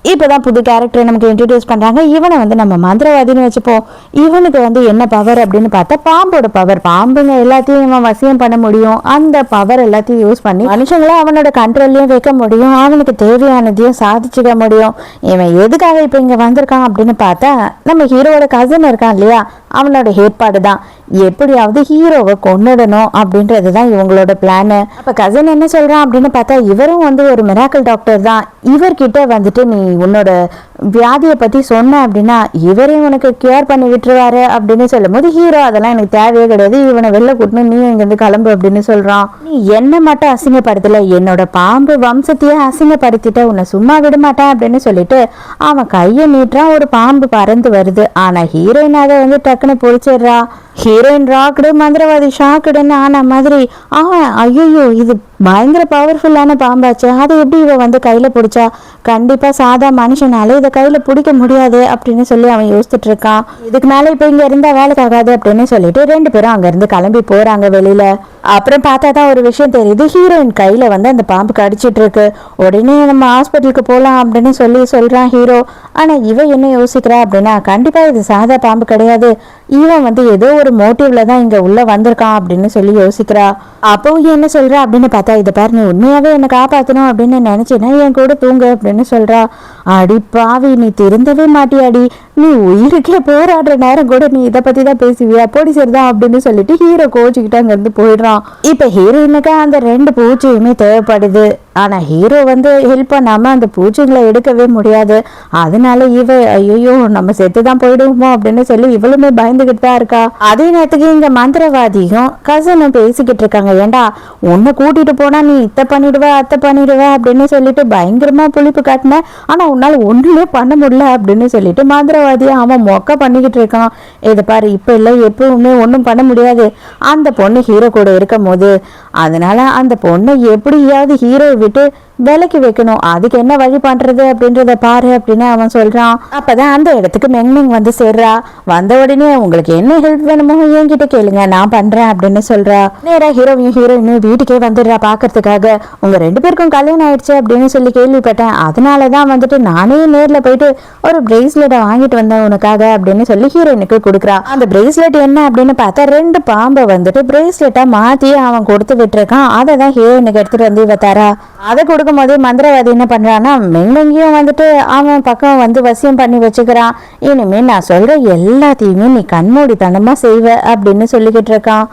இப்போதான் புது கேரக்டரை நமக்கு இன்ட்ரடியூஸ் பண்றாங்க. இவனை வந்து நம்ம மந்திரவாதின்னு வச்சுப்போம். இவனுக்கு வந்து என்ன பவர் அப்படின்னு பார்த்தா பாம்போட பவர். பாம்புங்க எல்லாத்தையும் இவன் வசியம் பண்ண முடியும். அந்த பவர் எல்லாத்தையும் யூஸ் பண்ணி மனுஷங்களை அவனோட கண்ட்ரோல்லையும் வைக்க முடியும், அவனுக்கு தேவையானதையும் சாதிச்சுக்க முடியும். இவன் எதுக்காக இப்போ இங்க வந்திருக்கான் அப்படின்னு பார்த்தா, நம்ம ஹீரோவோட கசின் இருக்கான் இல்லையா, அவனோட ஏற்பாடு தான், எப்படியாவது ஹீரோவை கொன்னுடணும் அப்படின்றது தான் இவங்களோட பிளான். அப்ப கசின் என்ன சொல்றான் அப்படின்னு பார்த்தா, இவரும் வந்து ஒரு மிராக்கிள் டாக்டர் தான், இவர்கிட்ட வந்துட்டு நீ உன்னோட வியாதியை பத்தி சொன்ன அப்படின்னா இவரே உனக்கு கேர் பண்ணி விட்டுருவாரு அப்படின்னு சொல்லும் போது, ஹீரோ அதெல்லாம் எனக்கு தேவையே கிடையாது, இவனை வெளில கூட்டணும், நீ இங்கிருந்து கிளம்பு அப்படின்னு சொல்றான். நீ என்ன மட்டும் அசிங்கப்படுத்தல, என்னோட பாம்பு வம்சத்தையே அசிங்கப்படுத்திட்ட, உன்னை சும்மா விட மாட்டேன் அப்படின்னு சொல்லிட்டு அவன் கையை நீட்டுறான். ஒரு பாம்பு பறந்து வருது. ஆனா ஹீரோயின் அதை வந்து டக்குன்னு பொறிச்சிடுறா. ஹீரோயின் ராக்குடு, மந்திரவாதி ஷாக்குடுன்னு ஆன மாதிரி ஐயோ இது பயங்கர பவர்ஃபுல்லான பாம்பாச்சு, அதை எப்படி இவ வந்து கையில பிடிச்சா, கண்டிப்பா சாதா மனுஷனால இதை கையில பிடிக்க முடியாது அப்படின்னு சொல்லி அவன் யோசிச்சுட்டு இருக்கான். இதுக்கு மேல இப்ப இங்க இருந்தா வேலைக்கு ஆகாது அப்படின்னு சொல்லிட்டு 2 பேரும் அங்க இருந்து கிளம்பி போறாங்க வெளியில. அப்புறம் பார்த்தாதான் ஒரு விஷயம் தெரியுது, ஹீரோயின் கையில வந்து அந்த பாம்பு கடிச்சிட்டு இருக்கு. உடனே நம்ம ஹாஸ்பிட்டலுக்கு போலாம் அப்படின்னு சொல்றான் ஹீரோ. ஆனா இவன் என்ன யோசிக்கிறா அப்படின்னா, கண்டிப்பா இது சாதா பாம்பு கிடையாது, இவன் வந்து ஏதோ ஒரு மோட்டிவ்ல தான் இங்க உள்ள வந்திருக்கான் அப்படின்னு சொல்லி யோசிக்கிறா. அப்போ என்ன சொல்றா அப்படின்னு பார்த்தா, இதை பாரு, நீ உண்மையாவே என்னை காப்பாத்தணும் அப்படின்னு நினைச்சேன்னா என் கூட தூங்கு அப்படின்னு சொல்றா. அடி பாவி, நீ திருந்தவே மாட்டியாடி, நீ உயிருக்கே போராடுற நேரம் கூட நீ இதை பத்தி தான் பேசுவியா, போடி சரிதான் அப்படின்னு சொல்லிட்டு ஹீரோ கோச்சுக்கிட்டு அங்க இருந்து போயிடுறான். இப்ப ஹீரோயினுக்கு அந்த 2 பூச்சியுமே தேவைப்படுது. ஆனா ஹீரோ வந்து ஹெல்ப் பண்ணாம அந்த பூச்சிகளை எடுக்கவே முடியாது. அதனால ஐயோ நம்ம செத்துதான் போயிடுவோமோ அப்படின்னு சொல்லி இவளுமே பயந்துகிட்டு தான் இருக்கா. அதே நேரத்துக்கு இங்க மந்திரவாதியும் கசனும் பேசிக்கிட்டு இருக்காங்க. ஏண்டா, உன்னை கூட்டிட்டு போனா நீ இத்தை பண்ணிடுவ அத்தை பண்ணிடுவ அப்படின்னு சொல்லிட்டு பயங்கரமா புளிப்பு காட்டின, ஆனா உன்னால ஒண்ணுமே பண்ண முடியல அப்படின்னு சொல்லிட்டு மந்திரவாதியை அவன் மொக்க பண்ணிக்கிட்டு இருக்கான். இதை பாரு, இப்ப இல்ல எப்பவுமே ஒன்றும் பண்ண முடியாது, அந்த பொண்ணு ஹீரோ கூட இருக்கும் போது, அதனால அந்த பொண்ணை எப்படியாவது ஹீரோ விட்டு விலைக்கு வைக்கணும், அதுக்கு என்ன வழி பண்றது அப்படின்றத பாரு அப்படின்னு அவன் சொல்றான். அப்பதான் அந்த இடத்துக்கு மெங்மெங் வந்து சேர்றா. வந்த உடனே உங்களுக்கு என்ன ஹெல்ப் வேணுமோ என்கிட்ட கேளுங்க, நான் பண்றேன் அப்படின்னு சொல்றா. நேரா ஹீரோவையும் ஹீரோயினும் வீட்டுக்கே வந்துடுறா பாக்குறதுக்காக. உங்க 2 பேருக்கும் கல்யாணம் ஆயிடுச்சு அப்படின்னு சொல்லி கேள்விப்பட்டேன், அதனாலதான் வந்துட்டு நானே நேர்ல போயிட்டு ஒரு பிரேஸ்லெட்டை வாங்கிட்டு வந்தேன் உனக்காக அப்படின்னு சொல்லி ஹீரோயினுக்கு கொடுக்குறா. அந்த பிரேஸ்லெட் என்ன அப்படின்னு பார்த்தா 2 பாம்பை வந்துட்டு பிரேஸ்லெட்டா மாத்தி அவன் கொடுத்து விட்டுருக்கான். அதை தான் ஹீரோயினுக்கு எடுத்துட்டு வந்து இவ தரா. அதை கொடுக்கும் போதே மந்திரவாதி என்ன பண்றான்னா, மெங்மெங்கியும் வந்துட்டு அவன் பக்கம் வந்து வசியம் பண்ணி வச்சுக்கிறான். இனிமே நான் சொல்ற எல்லாத்தையுமே நீ கண்மூடித்தனமா செய்வ அப்படின்னு சொல்லிக்கிட்டு இருக்கான்.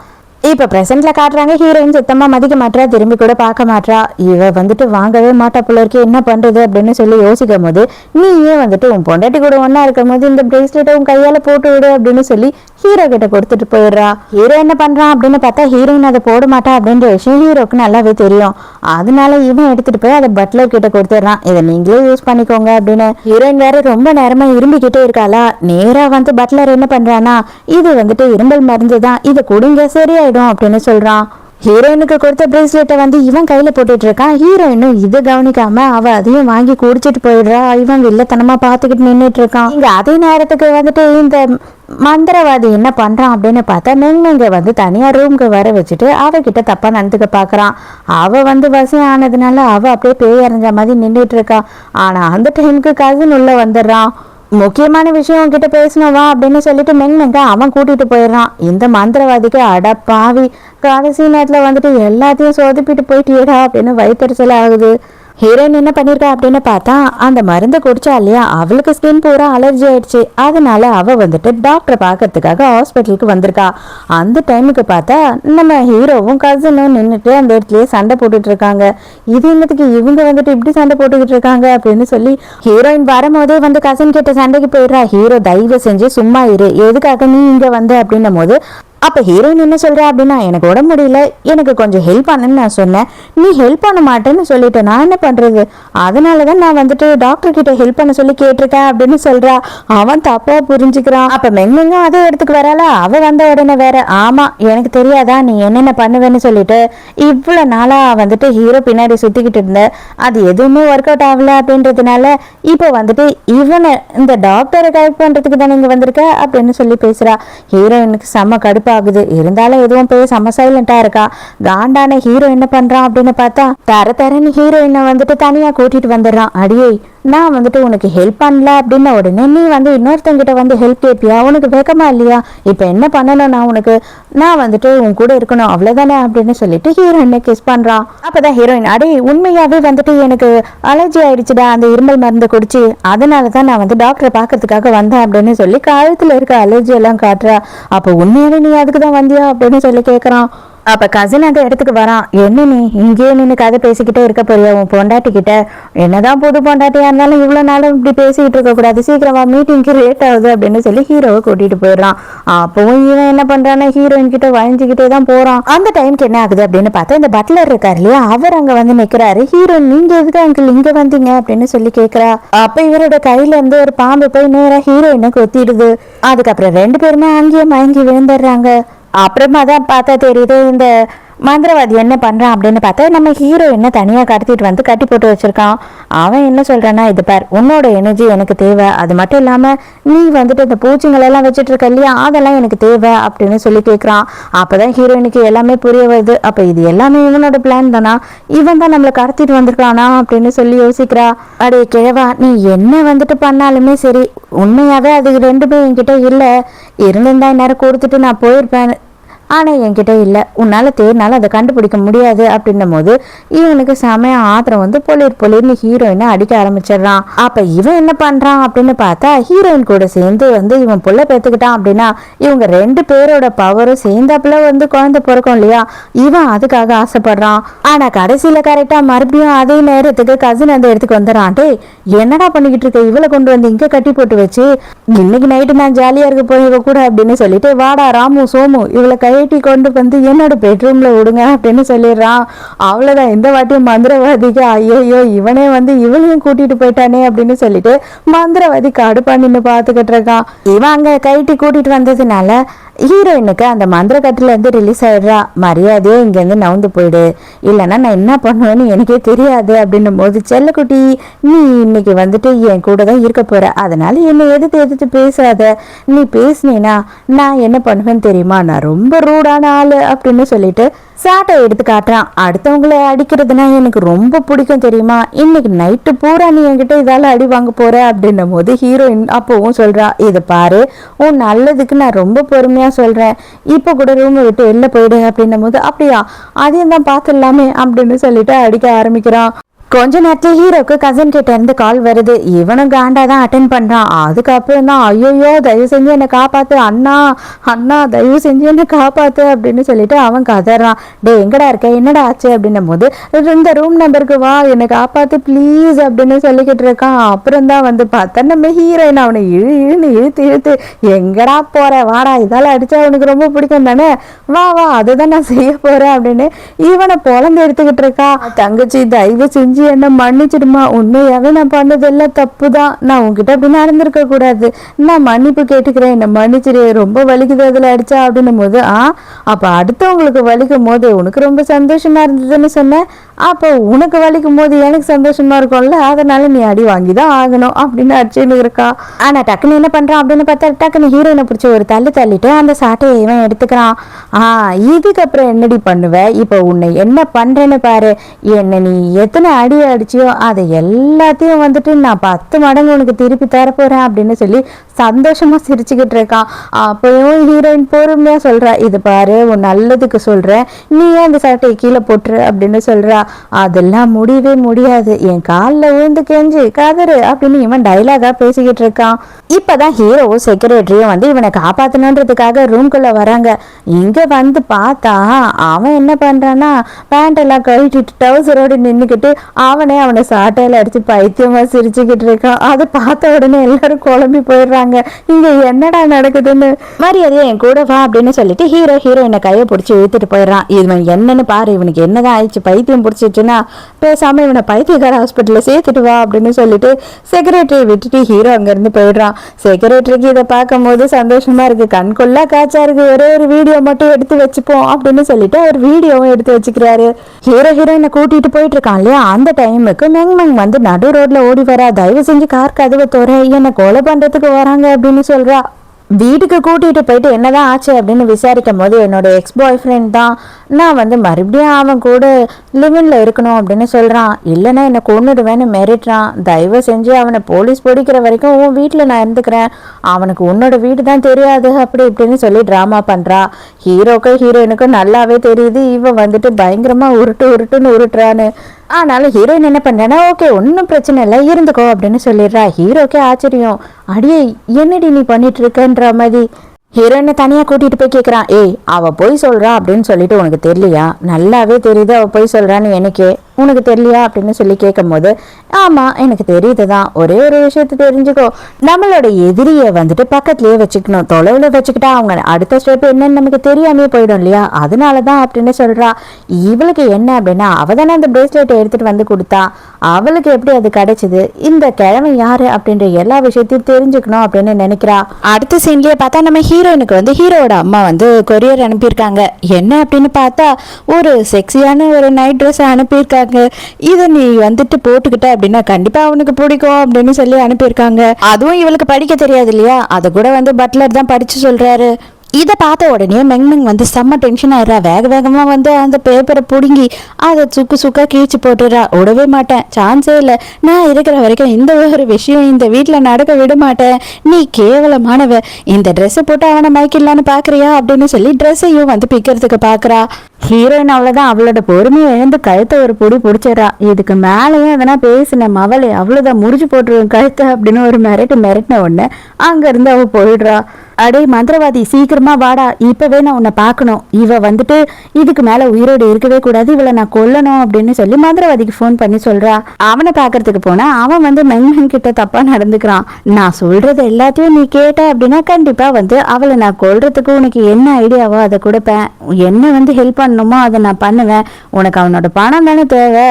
இப்ப பிரசன்ட்ல காட்டுறாங்க, ஹீரோயின் சுத்தமா மதிக்க மாட்டா, திரும்பி கூட பார்க்க மாட்டா. இவ வந்துட்டு வாங்கவே மாட்டா போல இருக்கு, என்ன பண்றது அப்படின்னு சொல்லி யோசிக்கும் போது, நீயே வந்துட்டு உன் பொண்டாட்டி கூட ஒன்னா இருக்கும் போது இந்த பிரேஸ்லெட்டை உன் கையால போட்டு விடு அப்படின்னு சொல்லி ஹீரோ கிட்ட கொடுத்துட்டு போயிடுறா. ஹீரோ என்ன பண்றான் அப்படின்னு பார்த்தா, ஹீரோயின் அதை போட மாட்டா அப்படின்ற விஷயம் ஹீரோக்கு நல்லாவே தெரியும். அதனால இவன் எடுத்துட்டு போய் அதை பட்லர் கிட்ட கொடுத்துட்றான், இதை நீங்களே யூஸ் பண்ணிக்கோங்க அப்படின்னு. ஹீரோயின் வேற ரொம்ப நேரமா இரும்பிக்கிட்டே இருக்காளா. நேரா வந்து பட்லர் என்ன பண்றானா, இது வந்துட்டு இரும்பல் மருந்து தான், இதை குடிங்க சரியாயிடும் அப்படின்னு சொல்றான். ஹீரோயினுக்கு கொடுத்த பிரேஸ்லெட்டை வந்து இவன் கையில போட்டுட்டு இருக்கான். ஹீரோயினும் இது கவனிக்காம அவ அதையும் வாங்கி குடிச்சிட்டு போயிடுறா. இவன் வில்லத்தனமா பாத்துக்கிட்டு நின்றுட்டு இருக்கான். இங்க அதே நேரத்துக்கு வந்துட்டு இந்த மந்திரவாதி என்ன பண்றான் அப்படின்னு பார்த்தா, மெங்மெங்க வந்து தனியா ரூம்க்கு வர வச்சுட்டு அவகிட்ட தப்பா நடந்துக்க பாக்குறான். அவ வந்து வசம் ஆனதுனால அவ அப்படியே பேய் அரைஞ்ச மாதிரி நின்றுட்டு இருக்கா. ஆனா அந்த டைமுக்கு கசின் உள்ள வந்துடுறான். முக்கியமான விஷயம் உங்ககிட்ட பேசணுவா அப்படின்னு சொல்லிட்டு மெங்மெங்க அவன் கூட்டிட்டு போயிடுறான். இந்த மந்திரவாதிக்கு அட பாவி, கடைசி நேரத்துல வந்துட்டு எல்லாத்தையும் சொதப்பிட்டு போயிட்டியடா அப்படின்னு வயிற்றுச்சல் ஆகுது. ஹீரோயின் என்ன பண்ணிருக்கா அப்படின்னு பார்த்தா, அந்த மருந்தை குடிச்சா இல்லையா, அவளுக்கு ஸ்கின் பூரா அலர்ஜி ஆயிடுச்சு. அதனால அவ வந்துட்டு டாக்டரை பார்க்கறதுக்காக ஹாஸ்பிட்டலுக்கு வந்திருக்கா. அந்த டைமுக்கு பார்த்தா நம்ம ஹீரோவும் கசினும் நின்றுட்டு அந்த இடத்துலயே சண்டை போட்டுட்டு இருக்காங்க. இது என்னத்துக்கு இவங்க வந்துட்டு இப்படி சண்டை போட்டுக்கிட்டு இருக்காங்க அப்படின்னு சொல்லி ஹீரோயின் வரும்போதே வந்து கசின் கிட்ட சண்டைக்கு போயிடுறா. ஹீரோ தயவு செஞ்சு சும்மா இரு, எதுக்காக நீ இங்க வந்த அப்படின்னும் போது அப்ப ஹீரோயின் என்ன சொல்றா அப்படின்னா, எனக்கு உடம்பு முடியல, எனக்கு கொஞ்சம் ஹெல்ப் பண்ணுன்னு நான் சொன்னேன், நீ ஹெல்ப் பண்ண மாட்டேன்னு சொல்லிட்டேன், நான் என்ன பண்றது, அதனாலதான் நான் வந்துட்டு டாக்டர் கிட்ட ஹெல்ப் பண்ண சொல்லி கேட்டிருக்கேன் அப்படின்னு சொல்றா. அவன் தப்பா புரிஞ்சுக்கிறான். அப்ப மெங்மெங்க அதே இடத்துக்கு வரால. அவ வந்த உடனே வேற, ஆமா எனக்கு தெரியாதா நீ என்னென்ன பண்ணுவேன்னு சொல்லிட்டு இவ்வளவு நாளா வந்துட்டு ஹீரோ பின்னாடி சுத்திக்கிட்டு இருந்த, அது எதுவுமே ஒர்க் அவுட் ஆகல அப்படின்றதுனால இப்ப வந்துட்டு இவனை இந்த டாக்டரை கரெக்ட் பண்றதுக்கு தானே இங்க வந்திருக்க அப்படின்னு சொல்லி பேசுறா. ஹீரோயினுக்கு செம்ம கடுப்பு ஆகுது. இருந்தாலும் எதுவும் போய் செம்ம சைலண்டா இருக்கா. காண்டான ஹீரோ என்ன பண்றான் அப்படின்னு பார்த்தா, தரன்னு ஹீரோயினை வந்துட்டு தனியா கூட்டிட்டு வந்துடுறான். அடியே, நான் வந்துட்டு உனக்கு ஹெல்ப் பண்ணல அப்படின்ன உடனே நீ வந்து இன்னொருத்தங்கிட்ட வந்து ஹெல்ப் கேட்பியா, உனக்கு வேகமா இல்லையா, இப்ப என்ன பண்ணணும், நான் வந்துட்டு உன் கூட இருக்கணும் அவ்வளவுதானே அப்படின்னு சொல்லிட்டு ஹீரோயினை கிஸ் பண்றான். அப்பதான் ஹீரோயின், அடே உண்மையாவே வந்துட்டு எனக்கு அலர்ஜி ஆயிடுச்சுடா அந்த இருமல் மருந்து குடிச்சு, அதனாலதான் நான் வந்து டாக்டரை பாக்குறதுக்காக வந்தேன் அப்படின்னு சொல்லி கழுத்துல இருக்க அலர்ஜி எல்லாம் காட்டுறா. அப்ப உண்மையாவே நீ அதுக்குதான் வந்தியா அப்படின்னு சொல்லி கேக்குறான். அப்ப கசின் அந்த இடத்துக்கு வரான். என்ன நீ இங்கேயே நின்று கதை பேசிக்கிட்டே இருக்க போறியா உன் பொண்டாட்டி கிட்ட, என்னதான் புது பொண்டாட்டியா இருந்தாலும் இவ்வளவு நாளும் இப்படி பேசிக்கிட்டு இருக்க கூடாது, சீக்கிரமா மீட்டிங்க்கு லேட் ஆகுது அப்படின்னு சொல்லி ஹீரோவை கூட்டிட்டு போயிடுறான். அப்பவும் இவன் என்ன பண்றான்னா ஹீரோயின் கிட்ட வளைஞ்சுக்கிட்டே தான் போறான். அந்த டைமுக்கு என்ன ஆகுது அப்படின்னு பார்த்தா, இந்த பட்லர் இருக்காரு இல்லையா, அவர் அங்க வந்து நிக்கிறாரு. ஹீரோயின், நீங்க எதுக்கு அங்கிள் இங்க வந்தீங்க அப்படின்னு சொல்லி கேக்குறா. அப்ப இவரோட கையில இருந்து ஒரு பாம்பு போய் நேரா ஹீரோயினை கொத்திடுது. அதுக்கப்புறம் 2 பேருமே அங்கேயே மயங்கி விழுந்துடுறாங்க. அப்புறமா தான் பார்த்தா தெரியுது, இந்த மந்திரவாதி என்ன பண்றான் அப்படின்னு பார்த்தா நம்ம ஹீரோ என்ன தனியா கடத்திட்டு வந்து கட்டி போட்டு வச்சிருக்கான். அவன் என்ன சொல்றான்னா, இது பார், உன்னோட எனர்ஜி எனக்கு தேவை, அது மட்டும் இல்லாம நீ வந்துட்டு இந்த பூச்சிங்கள் எல்லாம் வச்சுட்டு இருக்க இல்லையா, அதெல்லாம் எனக்கு தேவை அப்படின்னு சொல்லி கேட்கறான். அப்பதான் ஹீரோயினுக்கு எல்லாமே புரிய வருது. அப்ப இது எல்லாமே இவனோட பிளான் தானா, இவன் தான் நம்மளை கடத்திட்டு வந்திருக்கானா அப்படின்னு சொல்லி யோசிக்கிறா. அடே கிழவா, நீ என்ன வந்துட்டு பண்ணாலுமே சரி, உண்மையாவே அது ரெண்டுமே என்கிட்ட இல்ல, இருந்திருந்தா இந்நேரம் கொடுத்துட்டு நான் போயிருப்பேன், ஆனால் என்கிட்ட இல்லை, உன்னால் தேடினாலும் அதை கண்டுபிடிக்க முடியாது அப்படின்னும் போது இவனுக்கு செமைய ஆத்திரம் வந்து பொலிர்னு ஹீரோயினை அடிக்க ஆரம்பிச்சிடுறான். அப்போ இவன் என்ன பண்ணுறான் அப்படின்னு பார்த்தா, ஹீரோயின் கூட சேர்ந்து வந்து இவன் புள்ள பெற்றுக்கிட்டான் அப்படின்னா இவங்க 2 பேரோட பவரும் சேர்ந்தாப்புல வந்து குழந்தை பிறக்கும் இல்லையா, இவன் அதுக்காக ஆசைப்படுறான். ஆனால் கடைசியில் கரெக்டாக மறுபடியும் அதே நேரத்துக்கு கசின் அந்த இடத்துக்கு வந்துடுறான்ட்டு, என்னடா பண்ணிக்கிட்டு இருக்க, இவளை கொண்டு வந்து இங்கே கட்டி போட்டு வச்சு இன்னைக்கு நைட்டு நான் ஜாலியாக இருக்க போய் இவ கூட அப்படின்னு சொல்லிட்டு, வாடா ராமு சோமு இவளை கையட்டி கொண்டு வந்து என்னோட பெட்ரூம்ல விடுங்க அப்படின்னு சொல்லிடுறான். அவ்வளவுதான், இந்த வாட்டியும் மந்திரவாதிக்கு ஐயோ இவனே வந்து இவளையும் கூட்டிட்டு போயிட்டானே அப்படின்னு சொல்லிட்டு மந்திரவாதி கடுப்பா நின்று பார்த்துக்கிட்டு இருக்கான். இவன் அங்க கைட்டி கூட்டிட்டு வந்ததுனால ஹீரோயினுக்கு அந்த மந்திர கட்டுல இருந்து ரிலீஸ் ஆயிடுறா. மரியாதையே இங்க இருந்து நவுந்து போயிடு, இல்லைன்னா நான் என்ன பண்ணுவேன்னு எனக்கே தெரியாது அப்படின்னும் போது, செல்லக்குட்டி நீ இன்னைக்கு வந்துட்டு என் கூட தான் இருக்க போற, அதனால என்னை எதிர்த்து பேசாத, நீ பேசினீன்னா நான் என்ன பண்ணுவேன்னு தெரியுமா, நான் ரொம்ப ரூடான ஆளு அப்படின்னு சொல்லிட்டு சாட்டை எடுத்து காட்டுறான். அடுத்தவங்களை அடிக்கிறதுனா எனக்கு ரொம்ப பிடிக்கும் தெரியுமா, இன்னைக்கு நைட்டு பூரா நீ என்கிட்ட இதால அடி வாங்க போற அப்படின்னும் போது ஹீரோயின் அப்பவும் சொல்றா, இது பாரு உன் நல்லதுக்கு நான் ரொம்ப பொறுமையா சொல்றேன், இப்ப கூட ரூமை விட்டு வெளில போயிடு அப்படின்னும் போது, அப்படியா அதையும் தான் பார்த்துடலாமே அப்படின்னு சொல்லிட்டு அடிக்க ஆரம்பிக்கிறான். கொஞ்ச நேரத்துல ஹீரோக்கு கசின் கிட்ட இருந்து கால் வருது. இவனும் காண்டா தான் அட்டென்ட் பண்றான். அதுக்கப்புறம் தான் ஐயோ தயவு செஞ்சு என்னை காப்பாத்து அண்ணா, அண்ணா தயவு செஞ்சு என்னை காப்பாத்து அப்படின்னு சொல்லிட்டு அவன் கதறான். டே எங்கடா இருக்க, என்னடா ஆச்சு அப்படின்னும் போது, இந்த ரூம் நம்பருக்கு வா, என்னை காப்பாத்து ப்ளீஸ் அப்படின்னு சொல்லிக்கிட்டு இருக்கான். அப்புறம் தான் வந்து பார்த்தா நம்ம ஹீரோயின் அவனை இழுத்து எங்கடா போற, வாடா, இதால அடிச்சா அவனுக்கு ரொம்ப பிடிக்கும் தானே, வா வா அதுதான் நான் செய்ய போறேன் அப்படின்னு இவனை பொழந்து எடுத்துக்கிட்டு இருக்கா. தங்கச்சி தயவு செஞ்சு என்ன மன்னிச்சிடுமா, உண்மையாவே நான் பண்ணதெல்லாம் தப்பு தான், நான் உங்ககிட்ட அப்படி நடந்திருக்க கூடாது, நான் மன்னிப்பு கேட்டுக்கிறேன், என்ன மன்னிச்சிடு, ரொம்ப வலிக்குது அதுல அடிச்சா அப்படின்னும் போது, அப்ப அடுத்தவங்களுக்கு வலிக்கும் போது உனக்கு ரொம்ப சந்தோஷமா இருந்ததுன்னு சொன்ன, அப்போ உனக்கு வலிக்கும் போது எனக்கு சந்தோஷமா இருக்கும்ல, அதனால நீ அடி வாங்கிதான் ஆகணும் அப்படின்னு அடிச்சுன்னு இருக்கா. ஆனா டக்குன்னு என்ன பண்றான் அப்படின்னு பார்த்தா, டக்குன்னு ஹீரோயினை பிடிச்சி ஒரு தள்ளிட்டு அந்த சாட்டையை இவன் எடுத்துக்கிறான். இதுக்கப்புறம் என்னடி பண்ணுவ, இப்போ உன்னை என்ன பண்றேன்னு பாரு, என்ன நீ எத்தனை அடி அடிச்சியோ அதை எல்லாத்தையும் வந்துட்டு நான் 10 மடங்கு உனக்கு திருப்பி தரப்போறேன் அப்படின்னு சொல்லி சந்தோஷமா சிரிச்சுக்கிட்டு இருக்கான். அப்பயும் ஹீரோயின் பொறுமையா சொல்றா, இது பாரு உன் நல்லதுக்கு சொல்றேன், நீ ஏன் அந்த சட்டையை கீழே போட்டுரு அப்படின்னு சொல்றா. அதெல்லாம் முடியவே முடியாது, என் காலில் விழுந்து கெஞ்சு கதறு அப்படின்னு இவன் டைலாகா பேசிக்கிட்டு இருக்கான். இப்பதான் ஹீரோ செக்ரட்டரியும் வந்து இவனை காப்பாத்தணுன்றதுக்காக ரூம்குள்ள வராங்க. இங்க வந்து பார்த்தா அவன் என்ன பண்றான்னா, பேண்ட் எல்லாம் கழிச்சிட்டு டவுசரோடு நின்றுக்கிட்டு அவனை சாட்டையில அடிச்சு பைத்தியமா சிரிச்சுக்கிட்டு இருக்கான். அதை பார்த்த உடனே எல்லாரும் குழம்பி போயிடுறாங்க, இங்க என்னடா நடக்குதுன்னு. மரியாதையா என் கூட வா அப்படின்னு சொல்லிட்டு ஹீரோயினை கையை பிடிச்சி இழுத்துட்டு போயிடுறான். இவன் என்னன்னு பாரு, இவனுக்கு என்னதான் ஆயிடுச்சு, பைத்தியம் பிடிச்சிச்சுன்னா பேசாம இவனை பைத்தியக்கார ஹாஸ்பிட்டல்ல சேர்த்துட்டு வா அப்படின்னு சொல்லிட்டு செக்ரட்டரியை விட்டுட்டு ஹீரோ அங்க இருந்து போயிடுறான். செக்ரட்டரிக்கு இதை பார்க்கும் போது சந்தோஷமா இருக்கு, கண்கொள்ளா காய்ச்சா இருக்கு, ஒரே ஒரு வீடியோ மட்டும் எடுத்து வச்சுப்போம் அப்படின்னு சொல்லிட்டு ஒரு வீடியோவும் எடுத்து வச்சுக்கிறாரு. ஹீரோயினை கூட்டிட்டு போயிட்டு இருக்கான் இல்லையா, அந்த டைமுக்கு மெங் வந்து நடு ரோட்ல ஓடி வரா. தயவு செஞ்சு கார் கதவை தோற, என்னை கொலை பண்றதுக்கு வராங்க அப்படின்னு சொல்றா. வீட்டுக்கு கூட்டிகிட்டு போயிட்டு என்னதான் ஆச்சு அப்படின்னு விசாரிக்கும் போது, என்னோட எக்ஸ் பாய் ஃப்ரெண்ட் தான், நான் வந்து மறுபடியும் அவன் கூட லிவின்ல இருக்கணும் அப்படின்னு சொல்கிறான், இல்லைன்னா என்னை கொன்னுடுவேன்னு மிரட்டுறான், தயவு செஞ்சு அவனை போலீஸ் பிடிக்கிற வரைக்கும் உன் வீட்டில் நான் இருந்துக்கிறேன், அவனுக்கு உன்னோட வீடு தான் தெரியாது அப்படி இப்படின்னு சொல்லி ட்ராமா பண்ணுறா. ஹீரோயினுக்கும் நல்லாவே தெரியுது இவன் வந்துட்டு பயங்கரமாக உருட்டுன்னு உருட்டுறான்னு. ஆனாலும் ஹீரோயின் என்ன பண்ணுறான்னா, ஓகே ஒன்றும் பிரச்சனை இல்லை இருந்துக்கோ அப்படின்னு சொல்லிடுறா. ஹீரோக்கே ஆச்சரியம், அடியே என்னடி நீ பண்ணிட்டு இருக்கன்ற மாதிரி. ஹீரோயினை தனியாக கூட்டிகிட்டு போய் கேட்குறான், ஏய் அவள் பொய் சொல்கிறா அப்படின்னு சொல்லிட்டு உனக்கு தெரியலையா, நல்லாவே தெரியுது அவள் பொய் சொல்கிறான்னு எனக்கே. உனக்கு தெரியலையா அப்படின்னு சொல்லி கேட்கும் போது, ஆமா எனக்கு தெரியுதுதான், ஒரே ஒரு விஷயத்த தெரிஞ்சுக்கோ, நம்மளோட எதிரியை வந்துட்டு பக்கத்துலயே வச்சுக்கணும், தொலைவுல வச்சுக்கிட்டா அவங்க அடுத்த ஸ்டெப் என்னன்னு நமக்கு தெரியாமே போயிடும் இல்லையா, அதனாலதான் அப்படின்னு சொல்றா. இவளுக்கு என்ன அப்படின்னா, அவ தானே அந்த பிரேஸ்லெட்டை எடுத்துட்டு வந்து கொடுத்தா, அவளுக்கு எப்படி அது கிடைச்சது, இந்த கிழமை யாரு அப்படின்ற எல்லா விஷயத்தையும் தெரிஞ்சுக்கணும் அப்படின்னு நினைக்கிறா. அடுத்த சீன்லயே பார்த்தா நம்ம ஹீரோயினுக்கு வந்து ஹீரோட அம்மா வந்து கொரியர் அனுப்பியிருக்காங்க. என்ன அப்படின்னு பார்த்தா ஒரு செக்ஸியான ஒரு நைட் ட்ரெஸ் அனுப்பியிருக்காங்க. இதை நீ வந்துட்டு போட்டுக்கிட்ட அப்படின்னா கண்டிப்பா அவனுக்கு பிடிக்கும் அப்படின்னு சொல்லி அனுப்பியிருக்காங்க. அதுவும் இவளுக்கு படிக்க தெரியாது இல்லையா, அதை கூட வந்து பட்லர் தான் படிச்சு சொல்றாரு. இதை பார்த்த உடனே மெங்மெங் வந்து செம்ம டென்ஷன் ஆயிடுறா. வேக வேகமாக வந்து அந்த பேப்பரை பிடுங்கி அதை சுக்கா கீழ்ச்சி போட்டுறா. விடவே மாட்டேன், சான்ஸே இல்லை, நான் இருக்கிற வரைக்கும் இந்த ஒரு விஷயம் இந்த வீட்டில் நடக்க விட மாட்டேன், நீ கேவலமானவ, இந்த ட்ரெஸ்ஸை போட்டு அவனை மயக்கிடலான்னு பார்க்குறியா அப்படின்னு சொல்லி ட்ரெஸ்ஸையும் வந்து பிக்கிறதுக்கு பார்க்குறா. ஹீரோயின் அவ்வளோதான், அவளோட பொறுமையை இழந்து கழுத்தை ஒரு பொடி பிடிச்சிடறா. இதுக்கு மேலேயும் எதனா பேசின மவளே அவ்வளோதான், முறிச்சு போட்டுருவேன் கழுத்தை அப்படின்னு ஒரு மிரட்டின உடனே அங்கேருந்து அவள் போயிடுறா. அடே மந்திரவாதி, சீக்கிரமா வாடா, இப்பவே நான் உன்னை பார்க்கணும், இவ வந்துட்டு இதுக்கு மேல உயிரோடு இருக்கவே கூடாது, இவளை நான் கொல்லணும் அப்படின்னு சொல்லி மந்திரவாதிக்கு ஃபோன் பண்ணி சொல்றா. அவனை பார்க்கறதுக்கு போனா அவன் வந்து மெங்மெங் கிட்ட தப்பா நடந்துக்கிறான். நான் சொல்றது எல்லாத்தையும் நீ கேட்ட அப்படின்னா கண்டிப்பா வந்து அவளை நான் கொல்றதுக்கு உனக்கு என்ன ஐடியாவோ அதை கொடுப்பேன், என்ன வந்து ஹெல்ப் பண்ணணுமோ அதை நான் பண்ணுவேன், உனக்கு அவனோட பணம் தானே தேவை,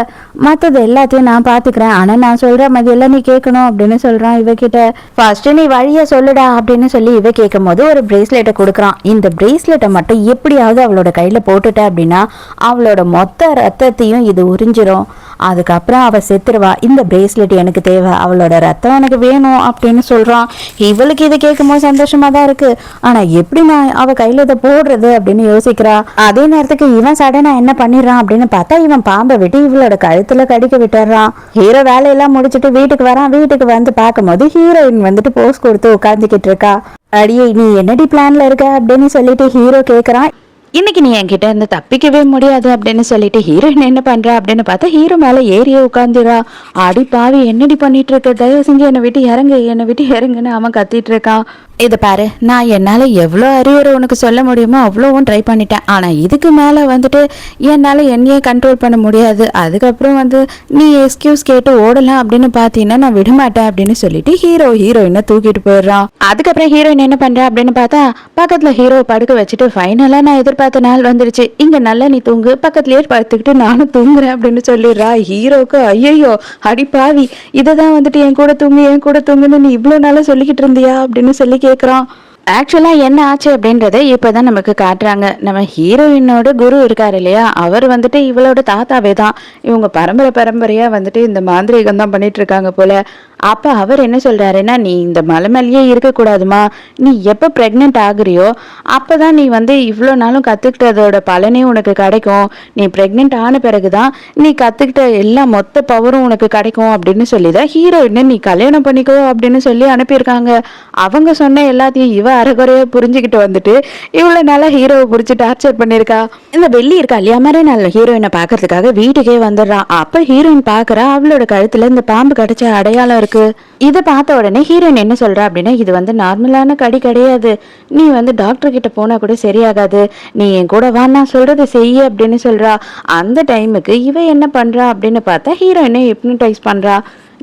மற்றது எல்லாத்தையும் நான் பாத்துக்கிறேன், ஆனா நான் சொல்ற மாதிரி எல்லாம் நீ கேட்கணும் அப்படின்னு சொல்றான் இவகிட்ட. ஃபர்ஸ்ட் நீ வழிய சொல்லுடா அப்படின்னு சொல்லி இவ கேட்கும் போது ஒரு பிரேஸ்லெட்டை கொடுக்குறான். இந்த பிரேஸ்லெட்டை மட்டும் எப்படியாவது அவளோட கையில போட்டுட்ட அப்படின்னா அவளோட மொத்த ரத்தத்தையும் இது உறிஞ்சிரும், அதுக்கப்புறம் அவ செத்துருவா, இந்த பிரேஸ்லெட் எனக்கு தேவை, அவளோட ரத்தம் எனக்கு வேணும் அப்படின்னு சொல்றான். இவளுக்கு இதை கேட்கும் போது சந்தோஷமா தான் இருக்கு, ஆனா எப்படி நான் அவ கையில இதை போடுறது அப்படின்னு யோசிக்கிறா. அதே நேரத்துக்கு இவன் சடனா என்ன பண்ணிடுறான் அப்படின்னு பார்த்தா இவன் பாம்பை விட்டு இவளோட கழுத்துல கடிக்க விட்டுறான். ஹீரோ வேலையெல்லாம் முடிச்சுட்டு வீட்டுக்கு வரான். வீட்டுக்கு வந்து பார்க்கும்போது ஹீரோயின் வந்துட்டு போஸ் கொடுத்து உட்காந்துக்கிட்டு இருக்கா. அடியே நீ என்னடி பிளான்ல இருக்க அப்படின்னு சொல்லிட்டு ஹீரோ கேக்குறான். இன்னைக்கு நீ என்கிட்ட இருந்து தப்பிக்கவே முடியாது அப்படின்னு சொல்லிட்டு ஹீரோயின் என்ன பண்றா அப்படின்னு பார்த்தா ஹீரோ மேல ஏறிய உட்காந்துரா. அடி பாவி, என்னடி பண்ணிட்டு இருக்க, தயவு செஞ்சு என்னை விட்டு இறங்குன்னு அவன் கத்திட்டு இருக்கான். இதை பாரு, நான் என்னால் எவ்வளோ அறிவுரை உனக்கு சொல்ல முடியுமோ அவ்வளோவும் ட்ரை பண்ணிட்டேன், ஆனால் இதுக்கு மேலே வந்துட்டு என்னால் என்னையே கண்ட்ரோல் பண்ண முடியாது, அதுக்கப்புறம் வந்து நீ எக்ஸ்கியூஸ் கேட்டு ஓடலாம் அப்படின்னு பார்த்தீங்கன்னா நான் விடமாட்டேன் அப்படின்னு சொல்லிட்டு ஹீரோயினை தூக்கிட்டு போயிடுறான். அதுக்கப்புறம் ஹீரோயின் என்ன பண்ணுறா அப்படின்னு பார்த்தா பக்கத்தில் ஹீரோ படுக்க வச்சுட்டு ஃபைனலாக நான் எதிர்பார்த்த நாள் வந்துருச்சு, இங்கே நல்லா நீ தூங்கு, பக்கத்துலேயே படுத்துக்கிட்டு நானும் தூங்குறேன் அப்படின்னு சொல்லிடுறா. ஹீரோக்கு ஐயோ அடி பாவி, இதை தான் வந்துட்டு என் கூட தூங்குன்னு நீ இவ்வளோ நாளாக சொல்லிக்கிட்டு இருந்தியா அப்படின்னு சொல்லி கேட்குறான். ஆக்சுவலாக என்ன ஆச்சு அப்படின்றத இப்போதான் நமக்கு காட்டுறாங்க. நம்ம ஹீரோயினோட குரு இருக்காரு இல்லையா, அவர் வந்துட்டு இவளோட தாத்தாவே தான், இவங்க பரம்பரையாக வந்துட்டு இந்த மாந்திரீகம் தான் பண்ணிட்டு இருக்காங்க போல. அப்போ அவர் என்ன சொல்கிறாருன்னா, நீ இந்த மலை மேலேயே இருக்கக்கூடாதுமா, நீ எப்போ ப்ரெக்னென்ட் ஆகுறியோ அப்போ தான் நீ வந்து இவ்வளோ நாளும் கற்றுக்கிட்டதோட பலனே உனக்கு கிடைக்கும், நீ ப்ரெக்னென்ட் ஆன பிறகு தான் நீ கற்றுக்கிட்ட எல்லா மொத்த பவரும் உனக்கு கிடைக்கும் அப்படின்னு சொல்லி தான் ஹீரோயினை நீ கல்யாணம் பண்ணிக்கோ அப்படின்னு சொல்லி அனுப்பியிருக்காங்க. அவங்க சொன்ன எல்லாத்தையும் இவ அரைகுறையா புரிஞ்சுக்கிட்டு வந்துட்டு இவ்வளவு நாளா ஹீரோவை புடிச்சு டார்ச்சர் பண்ணிருக்கா. இந்த வெள்ளி இருக்கா இல்லையா, மாதிரி நல்ல ஹீரோயினை பாக்குறதுக்காக வீட்டுக்கே வந்துடுறான். அப்ப ஹீரோயின் பாக்குறா, அவளோட கழுத்துல இந்த பாம்பு கடிச்ச அடையாளம் இருக்கு. இதை பார்த்த உடனே ஹீரோயின் என்ன சொல்றா அப்படின்னா, இது வந்து நார்மலான கடி கிடையாது, நீ வந்து டாக்டர் கிட்ட போனா கூட சரியாகாது, நீ என் கூட வா, நான் சொல்றதை செய்ய அப்படின்னு சொல்றா. அந்த டைமுக்கு இவ என்ன பண்றா அப்படின்னு பார்த்தா ஹீரோயினை ஹிப்னடைஸ் பண்றா.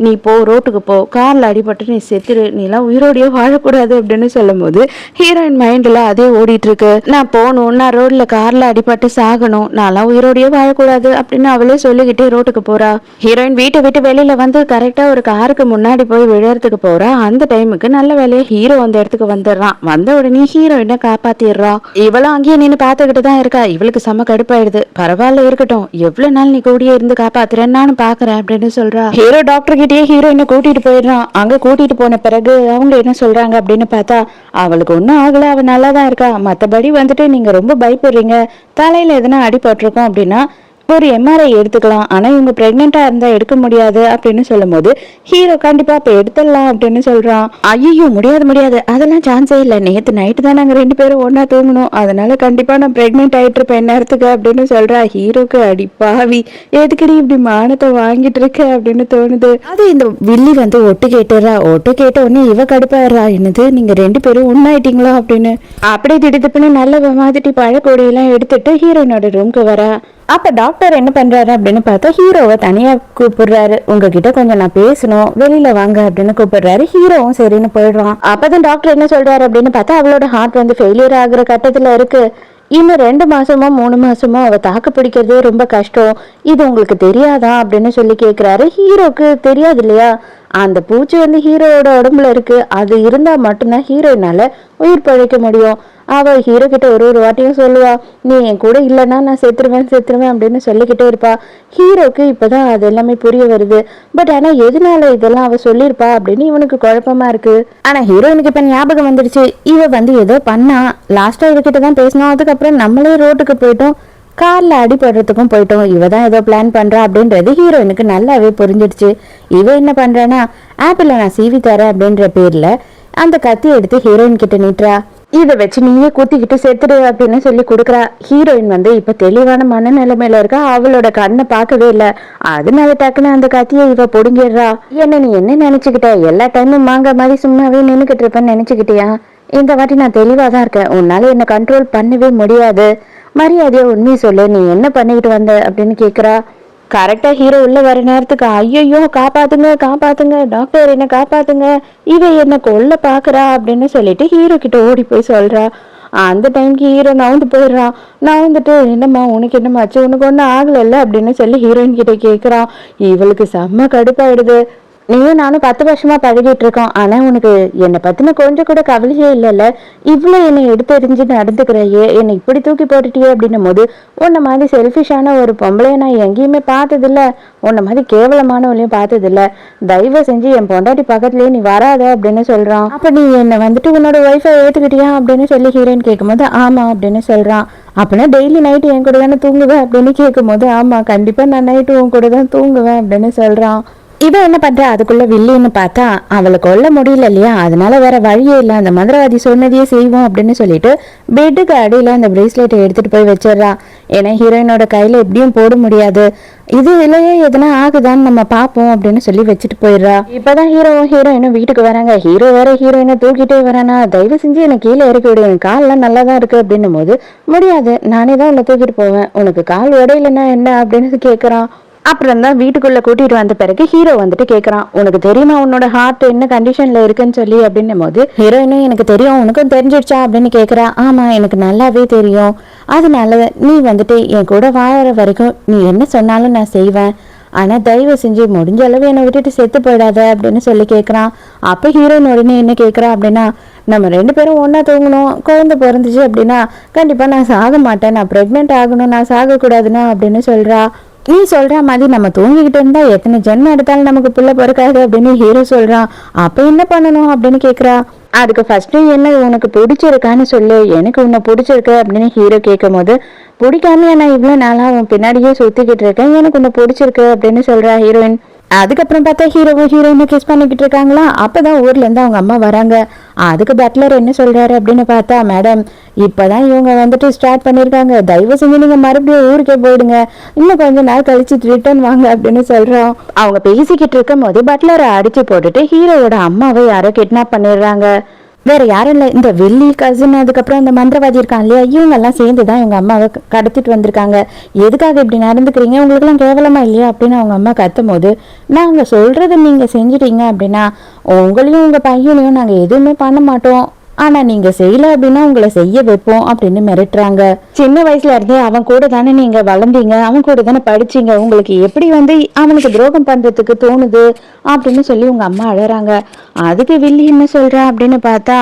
நீ போ, ரோட்டுக்கு போ, காரில் அடிபட்டு நீ செத்துரு, நீலாம் உயிரோடையே வாழக்கூடாது அப்படின்னு சொல்லும் போது ஹீரோயின் மைண்டில் அதே ஓடிட்டு இருக்கு. நான் போகணும், நான் ரோட்ல காரில் அடிபட்டு சாகணும், நான்லாம் உயிரோடையே வாழக்கூடாது அப்படின்னு அவளே சொல்லிக்கிட்டே ரோட்டுக்கு போறா. ஹீரோயின் வீட்டை விட்டு வெளியில வந்து கரெக்டா ஒரு காருக்கு முன்னாடி போய் விழுறதுக்கு போறா. அந்த டைமுக்கு நல்ல வேலையை ஹீரோ அந்த இடத்துக்கு வந்துடுறான். வந்த உடனே ஹீரோயினை காப்பாத்திடுறான். இவளும் அங்கேயே நின்று பார்த்துக்கிட்டு தான் இருக்கா. இவளுக்கு செம கடுப்பாயிடுது. பரவாயில்ல இருக்கட்டும், எவ்வளவு நாள் நீ கூடியே இருந்து காப்பாத்துறேன்னு நானும் பாக்குறேன் அப்படின்னு சொல்றா. ஹீரோ டாக்டர் ஹீரோயினை கூட்டிட்டு போயிடுறான். அங்க கூட்டிட்டு போன பிறகு அவங்க என்ன சொல்றாங்க அப்படின்னு பார்த்தா, அவளுக்கு ஒன்னும் ஆகல, அவ நல்லா தான் இருக்கா, மத்தபடி வந்துட்டு நீங்க ரொம்ப பயப்படுறீங்க, தலையில எதனா அடிபட்டிருக்கோம் அப்படின்னா ஒரு எம்ஆர்ஐ எடுத்துக்கலாம், ஆனா இவங்க பிரெக்னெண்டா இருந்தா எடுக்க முடியாது அப்படின்னு சொல்லும் போது ஹீரோ கண்டிப்பா இப்ப எடுத்துடலாம் அப்படின்னு சொல்றான். ஐயோ முடியாது, அதெல்லாம் சான்ஸே இல்லை, நேத்து நைட்டு தான் நாங்க 2 பேரும் ஒன்னா தூங்கணும், அதனால கண்டிப்பா நான் பிரெக்னென்ட் ஆயிட்டு இருப்பேன் நேரத்துக்கு அப்படின்னு சொல்றா. ஹீரோக்கு அடிப்பாவி, எதுக்கடி இப்படி மானத்தை வாங்கிட்டு இருக்க அப்படின்னு தோணுது. அது இந்த வில்லி வந்து ஒட்டு கேட்ட உடனே இவ கடுப்பாயிடுறா. என்னது நீங்க 2 பேரும் ஒன்னாயிட்டீங்களா அப்படின்னு. அப்படியே திடுப்புன்னு நல்ல மாதிரி பழக்கொடியெல்லாம் எடுத்துட்டு ஹீரோயினோட ரூம்க்கு வரா. அப்ப டாக்டர் என்ன பண்றாரு அப்படின்னு பார்த்தா ஹீரோவை தனியா கூப்பிடுறாரு. உங்ககிட்ட கொஞ்சம் நான் பேசணும், வெளியில வாங்க அப்படின்னு கூப்பிடுறாரு. ஹீரோவும் சரின்னு போயிடுறான். அப்பதான் டாக்டர் என்ன சொல்றாரு அப்படின்னு பார்த்தா அவளோட ஹார்ட் வந்து ஃபெயிலியர் ஆகுற கட்டத்துல இருக்கு. இன்னும் 2 மாசமோ 3 மாசமோ அவ தாக்கு பிடிக்கிறதே ரொம்ப கஷ்டம், இது உங்களுக்கு தெரியாதா அப்படின்னு சொல்லி கேக்குறாரு. ஹீரோக்கு தெரியாது இல்லையா, அந்த பூச்சி வந்து ஹீரோவோட உடம்புல இருக்கு, அது இருந்தா மட்டும்தான் ஹீரோயினால உயிர் பழைக்க முடியும். அவ ஹீரோ கிட்ட ஒரு வாட்டியும் சொல்லுவா, நீ என் கூட இல்லைன்னா நான் செத்துருவேன் அப்படின்னு சொல்லிக்கிட்டே இருப்பா. ஹீரோக்கு இப்பதான் அது எல்லாமே புரிய வருது. பட் ஆனா எதனால இதெல்லாம் அவ சொல்லியிருப்பா அப்படின்னு இவனுக்கு குழப்பமா இருக்கு. ஆனா ஹீரோயினுக்கு இப்ப ஞாபகம் வந்துடுச்சு, இவ வந்து ஏதோ பண்ணா, லாஸ்டா இவகிட்ட தான் பேசினோம், அதுக்கப்புறம் நம்மளே ரோட்டுக்கு போயிட்டோம், கார்ல அடிபடுறதுக்கும் போயிட்டோம், இவ தான் ஏதோ பிளான் பண்றா அப்படின்றது ஹீரோயினுக்கு நல்லாவே புரிஞ்சிடுச்சு. இவ என்ன பண்றானா, ஆப்பிள நான் சீவி தரேன் அப்படின்ற பேர்ல அந்த கத்தி எடுத்து ஹீரோயின் கிட்ட நீட்டுறா. இதை வச்சு நீயே குத்திக்கிட்டு செத்துடு அப்படின்னு சொல்லி கொடுக்குறா. ஹீரோயின் வந்து இப்ப தெளிவான மனநிலைமையில இருக்கா, அவளோட கண்ணை பார்க்கவே இல்லை, அதனால டக்குன்னு அந்த கத்தியை இவ பொடுங்கிடுறா. என்ன நீ என்ன நினைச்சுக்கிட்ட, எல்லா டைமும் மாங்க மாதிரி சும்மாவே நின்னுக்கிட்டு இருப்பேன்னு நினைச்சுக்கிட்டியா, இந்த வாட்டி நான் தெளிவாதான் இருக்கேன், உன்னால என்ன கண்ட்ரோல் பண்ணவே முடியாது, மரியாதையா உண்மையை சொல்லு, நீ என்ன பண்ணிக்கிட்டு வந்த அப்படின்னு கேக்குறா. கரெக்டா ஹீரோ உள்ள வர நேரத்துக்கு ஐயோ காப்பாத்துங்க டாக்டர் என்ன காப்பாத்துங்க, இவ என்ன கொல்ல பாக்குறா அப்படின்னு சொல்லிட்டு ஹீரோ கிட்ட ஓடி போய் சொல்றா. அந்த டைம்க்கு ஹீரோ நவுந்து போயிடுறான். நவுந்துட்டு என்னம்மா உனக்கு என்னமாச்சு, உனக்கு ஒன்றும் ஆகலைல்ல அப்படின்னு சொல்லி ஹீரோயின் கிட்ட கேட்குறான். இவளுக்கு செம்ம கடுப்பாயிடுது. நீயும் நானும் 10 வருஷமா பழகிட்டு இருக்கோம், ஆனா உனக்கு என்னை பத்தின கொஞ்சம் கூட கவலையே இல்லைல்ல, இவ்வளவு என்னை எடுத்தெறிஞ்சு நடந்துக்கிறையே, என்னை இப்படி தூக்கி போட்டுட்டியே அப்படின்னும் போது, உன்னை மாதிரி செல்ஃபிஷான ஒரு பொம்பளைய நான் எங்கேயுமே பார்த்ததில்ல, உன்னை மாதிரி கேவலமானவளையும் பார்த்ததில்ல, தயவு செஞ்சு என் பொண்டாட்டி பக்கத்துலயே நீ வராத அப்படின்னு சொல்றான். அப்ப நீ என்னை வந்துட்டு உன்னோட ஒய்ஃபை ஏத்துக்கிட்டியா அப்படின்னு சொல்லி ஹீரோயின் கேட்கும்போது ஆமா அப்படின்னு சொல்றான். அப்படின்னா டெய்லி நைட்டு என் கூட தானே தூங்குவேன் அப்படின்னு கேட்கும்போது ஆமா கண்டிப்பா நான் நைட்டு உன் கூட தான் தூங்குவேன் அப்படின்னு சொல்றான். இவன் என்ன பண்ற, அதுக்குள்ள வில்லின்னு பார்த்தா அவளை கொல்ல முடியல இல்லையா, அதனால வேற வழியே இல்லை, அந்த மந்திரவாதி சொன்னதையே செய்வோம் அப்படின்னு சொல்லிட்டு பெட்டுக்கு அடியில அந்த பிரேஸ்லெட்டை எடுத்துட்டு போய் வச்சிடறா. ஏன்னா ஹீரோயினோட கையில எப்படியும் போட முடியாது, இது இல்லையே எதனா ஆகுதான்னு நம்ம பார்ப்போம் அப்படின்னு சொல்லி வச்சுட்டு போயிடுறா. இப்பதான் ஹீரோவும் ஹீரோயினும் வீட்டுக்கு வராங்க. ஹீரோ வேற ஹீரோயினை தூக்கிட்டே வரானா, தயவு செஞ்சு எனக்கு கீழே இறக்கி விடு, என் கால்லாம் நல்லா தான் இருக்கு அப்படின்னும் போது முடியாது, நானே தான் உன்னை தூக்கிட்டு போவேன், உனக்கு கால் உடையலன்னா என்ன அப்படின்னு கேட்கறான். அப்புறம் தான் வீட்டுக்குள்ள கூட்டிட்டு வந்த பிறகு ஹீரோ வந்துட்டு கேக்குறான், உனக்கு தெரியுமா உன்னோட ஹார்ட் என்ன கண்டிஷன்ல இருக்குன்னு சொல்லி அப்படின்னும் போது ஹீரோயினும் எனக்கு தெரியும், உனக்கும் தெரிஞ்சிடுச்சா அப்படின்னு கேக்குறா. ஆமா எனக்கு நல்லாவே தெரியும், அதனால நீ வந்துட்டு என் கூட வாழற வரைக்கும் நீ என்ன சொன்னாலும் நான் செய்வேன், ஆனா தயவு செஞ்சு முடிஞ்ச அளவு என்னை விட்டுட்டு செத்து போயிடாத அப்படின்னு சொல்லி கேட்குறான். அப்போ ஹீரோயின் உடனே என்ன கேட்குறா அப்படின்னா, நம்ம 2 பேரும் ஒன்றா தூங்கணும், குழந்தை பிறந்துச்சு அப்படின்னா கண்டிப்பாக நான் சாக மாட்டேன், நான் ப்ரெக்னென்ட் ஆகணும், நான் சாகக்கூடாதுன்னா அப்படின்னு சொல்கிறா. நீ சொல்ற மாதிரி நம்ம தூங்கிக்கிட்டு இருந்தா எத்தனை ஜென்மம் எடுத்தாலும் நமக்கு புள்ள பிறக்காது அப்படின்னு ஹீரோ சொல்றான். அப்ப என்ன பண்ணணும் அப்படின்னு கேக்குறா. அதுக்கு ஃபர்ஸ்ட் என்ன உனக்கு பிடிச்சிருக்கான்னு சொல்லு, எனக்கு உன்னை பிடிச்சிருக்கு அப்படின்னு ஹீரோ கேட்கும் போது, பிடிக்காம நான் இவ்வளவு நாளா உன் பின்னாடியே சுத்திக்கிட்டு இருக்கேன், எனக்கு உன்னை பிடிச்சிருக்கு அப்படின்னு சொல்றா ஹீரோயின். அதுக்கப்புறம் பார்த்தா ஹீரோவும் ஹீரோயினும் கிஸ் பண்ணிக்கிட்டு இருக்காங்களா. அப்பதான் ஊர்ல இருந்து அவங்க அம்மா வராங்க. அதுக்கு பட்லர் என்ன சொல்றாரு அப்படின்னு பார்த்தா, மேடம் இப்பதான் இவங்க வந்துட்டு ஸ்டார்ட் பண்ணிருக்காங்க, தயவு செஞ்சு நீங்க மறுபடியும் ஊருக்கே போயிடுங்க, இன்னும் கொஞ்ச நாள் கழிச்சு ரிட்டர்ன் வாங்க அப்படின்னு சொல்றோம். அவங்க பேசிக்கிட்டு இருக்கும் போது பட்லரை அடிச்சு போட்டுட்டு ஹீரோவோட அம்மாவை யாரோ கிட்னாப் பண்ணிடுறாங்க. வேற யாரும் இல்லை, இந்த வெள்ளி கசின் அதுக்கப்புறம் அந்த மந்திரவாதி இருக்கான் இல்லையா, இவங்க எல்லாம் சேர்ந்துதான் இவங்க அம்மாவை கடத்திட்டு வந்திருக்காங்க. எதுக்காக இப்படி நடந்துக்கிறீங்க, உங்களுக்கு எல்லாம் கேவலமா இல்லையா அப்படின்னு அவங்க அம்மா கத்தும் போது, நாங்க சொல்றதை நீங்க செஞ்சிட்டீங்க அப்படின்னா உங்களையும் உங்க பையனையும் நாங்க எதுவுமே பண்ண மாட்டோம், ஆனா நீங்க செய்யல அப்படின்னா உங்களை செய்ய வைப்போம் அப்படின்னு மிரட்டுறாங்க. சின்ன வயசுல இருந்தே அவன் கூட தானே நீங்க வளர்ந்தீங்க, அவன் கூட தானே படிச்சீங்க, உங்களுக்கு எப்படி வந்து அவனுக்கு துரோகம் பண்றதுக்கு தோணுது அப்படின்னு சொல்லி உங்க அம்மா அழறாங்க. அதுக்கு வில்லி என்ன சொல்றா அப்படின்னு பார்த்தா,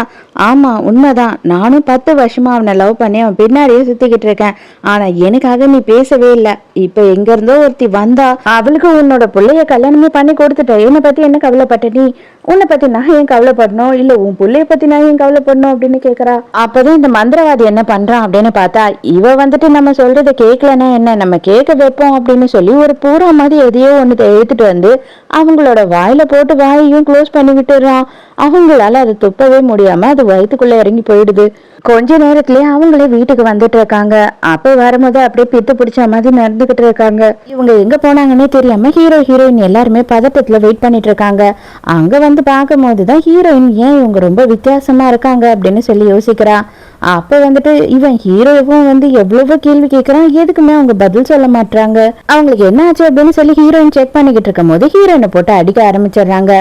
ஆமா உண்மைதான், நானும் 10 வருஷமா அவனை லவ் பண்ணி அவன் பின்னாடியே சுத்திக்கிட்டு இருக்கேன், ஆனா எனக்காக நீ பேசவே இல்லை, இப்ப எங்க இருந்தோ ஒருத்தி வந்தா, அவளுக்கு உன்னோட பிள்ளைய கல்யாணமே பண்ணி கொடுத்துட்ட, என்னை பத்தி என்ன கவலைப்பட்ட நீ, உன்னை பத்தி நான் ஏன் கவலைப்படணும், இல்ல உன் பிள்ளைய பத்தி நான் ஏன் கவலைப்படணும் அப்படின்னு கேக்குறா. அப்பதான் இந்த மந்திரவாதி என்ன பண்றான் அப்படின்னு பார்த்தா, இவ வந்துட்டு நம்ம சொல்றதை கேட்கலன்னா என்ன, நம்ம கேட்க வைப்போம் அப்படின்னு சொல்லி ஒரு பூரா மாதிரி எதையோ ஒண்ணு எடுத்துட்டு வந்து அவங்களோட வாயில போட்டு வாயையும் க்ளோஸ் பண்ணி விட்டுறான். அவங்களால அதை துப்பவே முடியாம அது வயிற்றுக்குள்ள இறங்கி போயிடுது. கொஞ்ச நேரத்திலேயே அவங்களே வீட்டுக்கு வந்துட்டு இருக்காங்க. அப்ப வரும்போது அப்படியே பித்து பிடிச்ச மாதிரி நடந்துகிட்டு இருக்காங்க. இவங்க எங்க போனாங்கன்னே தெரியாம ஹீரோ ஹீரோயின் எல்லாருமே பதட்டத்துல வெயிட் பண்ணிட்டு இருக்காங்க. அங்க வந்து பார்க்கும் போதுதான் ஹீரோயின் ஏன் இவங்க ரொம்ப வித்தியாசமா இருக்காங்க பண்றாங்க அப்படின்னு சொல்லி யோசிக்கிறா. அப்ப வந்துட்டு இவன் ஹீரோவும் வந்து எவ்வளவோ கேள்வி கேட்கறான், எதுக்குமே அவங்க பதில் சொல்ல மாட்டாங்க. அவங்களுக்கு என்ன ஆச்சு அப்படின்னு சொல்லி ஹீரோயின் செக் பண்ணிக்கிட்டு இருக்கும் போது ஹீரோயினை போட்டு அடிக்க ஆரம்பிச்சிடுறாங்க.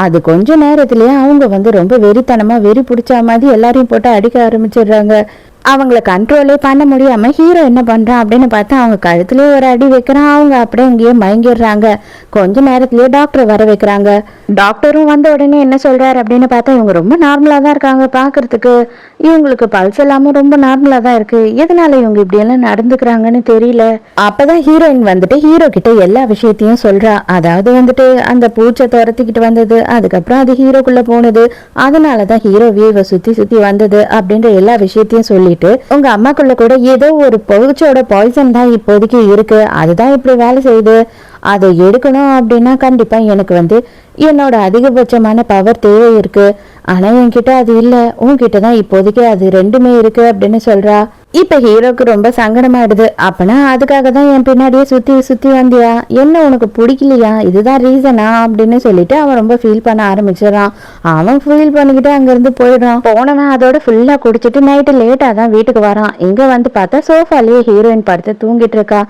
அது கொஞ்ச நேரத்திலேயே அவங்க வந்து ரொம்ப வெறித்தனமா வெறி பிடிச்ச மாதிரி எல்லாரையும் போட்டு அடிக்க ஆரம்பிச்சிடுறாங்க. அவங்கள கண்ட்ரோலே பண்ண முடியாம ஹீரோ என்ன பண்றான் அப்படின்னு பார்த்தா அவங்க கழுத்துலயே ஒரு அடி வைக்கிறான். அவங்க அப்படியே அங்கேயே மயங்கிடுறாங்க. கொஞ்ச நேரத்திலேயே டாக்டர் வர வைக்கிறாங்க. டாக்டரும் வந்த உடனே என்ன சொல்றாரு அப்படின்னு பார்த்தா இவங்க ரொம்ப நார்மலா தான் இருக்காங்க பாக்குறதுக்கு. இவங்களுக்கு பல்ஸ் எல்லாமே ரொம்ப நார்மலா தான் இருக்கு. எதனால இவங்க இப்படி எல்லாம் நடந்துக்கிறாங்கன்னு தெரியல. அப்பதான் ஹீரோயின் வந்துட்டு ஹீரோ கிட்ட எல்லா விஷயத்தையும் சொல்றா. அதாவது வந்துட்டு அந்த பூச்சை துரத்திக்கிட்டு வந்தது, அதுக்கப்புறம் அது ஹீரோக்குள்ள போனது, அதனாலதான் ஹீரோவே இவ சுத்தி சுத்தி வந்தது அப்படின்ற எல்லா விஷயத்தையும் சொல்லி உங்க அம்மாக்குள்ள கூட ஏதோ ஒரு பூச்சோட பாய்சன் தான் இப்போதைக்கு இருக்கு, அதுதான் இப்படி வேலை செய்யுது. அதை எடுக்கணும் அப்படின்னா கண்டிப்பா எனக்கு வந்து என்னோட அதிகபட்சமான பவர் தேவை இருக்கு. ஆனா என்கிட்ட அது இல்ல, உன்கிட்ட தான் இப்போதைக்கு அது ரெண்டுமே இருக்கு அப்படின்னு சொல்றா. இப்ப ஹீரோக்கு ரொம்ப சங்கடமாயிடுது. அப்பனா அதுக்காக தான் என் பின்னாடியே சுத்தி சுத்தி வந்தியா, என்ன உனக்கு பிடிக்கலையா, இதுதான் ரீசனா அப்படின்னு சொல்லிட்டு அவன் ரொம்ப ஃபீல் பண்ண ஆரம்பிச்சிடறான். அவன் ஃபீல் பண்ணிக்கிட்டு அங்கிருந்து போயிடுறான். போனவன் அதோட ஃபுல்லா குடிச்சிட்டு நைட்டு லேட்டா தான் வீட்டுக்கு வரான். இங்க வந்து பார்த்தா சோஃபாலேயே ஹீரோயின் படுத்து தூங்கிட்டு இருக்கா.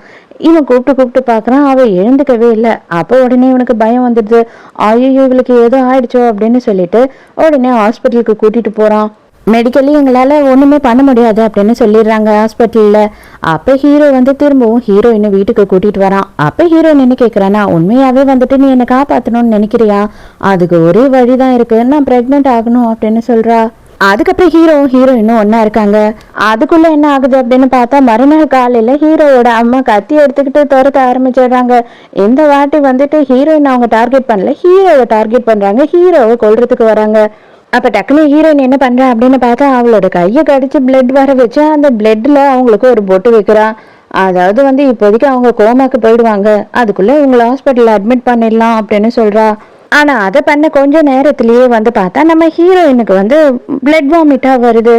இவன் கூப்பிட்டு பாக்குறான், அவ எழுந்துக்கவே இல்லை. அப்போ உடனே இவனுக்கு பயம் வந்துடுது. ஐயோ இவளுக்கு ஏதோ ஆயிடுச்சோ அப்படின்னு சொல்லிட்டு உடனே ஹாஸ்பிட்டலுக்கு கூட்டிட்டு போறான். மெடிக்கலி எங்களால ஒண்ணுமே பண்ண முடியாது அப்படின்னு சொல்லிடுறாங்க ஹாஸ்பிட்டல்ல. அப்ப ஹீரோ வந்து திரும்பவும் ஹீரோயினை வீட்டுக்கு கூட்டிட்டு வரான். அப்ப ஹீரோயின் என்ன கேக்குறானா, உண்மையாவே வந்துட்டு நீ என்ன காப்பாத்தணும்னு நினைக்கிறியா, அதுக்கு ஒரே வழிதான் இருக்கு, நான் பிரெக்னென்ட் ஆகணும் அப்படின்னு சொல்றா. அதுக்கப்புறம் ஹீரோயினும் ஒன்னா இருக்காங்க. அதுக்குள்ள என்ன ஆகுது அப்படின்னு பார்த்தா மறுநாள் காலையில ஹீரோவோட அம்மா கத்தி எடுத்துக்கிட்டு துரத்த ஆரம்பிச்சிடுறாங்க. இந்த வாட்டி வந்துட்டு ஹீரோயின் அவங்க டார்கெட் பண்ணல, ஹீரோவை டார்கெட் பண்றாங்க. ஹீரோவை கொல்றதுக்கு வராங்க. அப்ப டக்குனு ஹீரோயின் என்ன பண்றா அப்படின்னு பார்த்தா அவளோட கையை கடிச்சு பிளட் வர வச்சு அந்த பிளட்ல அவங்களுக்கு ஒரு பொட்டு வைக்கிறா. அதாவது வந்து இப்போதைக்கு அவங்க கோமாக்கு போயிடுவாங்க, அதுக்குள்ள இவங்களை ஹாஸ்பிட்டல்ல அட்மிட் பண்ணிடலாம் அப்படின்னு சொல்றா. ஆனா அதை பண்ண கொஞ்ச நேரத்திலேயே வந்து பார்த்தா நம்ம ஹீரோயினுக்கு வந்து பிளட் வாமிட்டா வருது.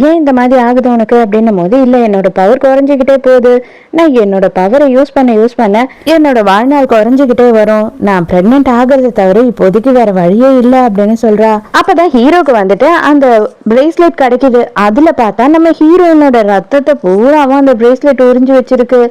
ஏன் இந்த மாதிரி ஆகுது உனக்கு அப்படின்னும் போது, இல்ல என்னோட பவர் குறைஞ்சிக்கிட்டே போகுது, நான் என்னோட பவரை யூஸ் பண்ண என்னோட வாழ்நாள் குறைஞ்சிக்கிட்டே வரும், நான் பிரெக்னென்ட் ஆகுறதை தவிர இப்போதைக்கு வேற வழியே இல்லை அப்படின்னு சொல்றா. அப்பதான் ஹீரோக்கு வந்துட்டு அந்த பிரேஸ்லெட் கிடைக்குது. அதுல பார்த்தா நம்ம ஹீரோயினோட ரத்தத்தை பூராவும் அந்த பிரேஸ்லெட் உறிஞ்சு வச்சிருக்கு.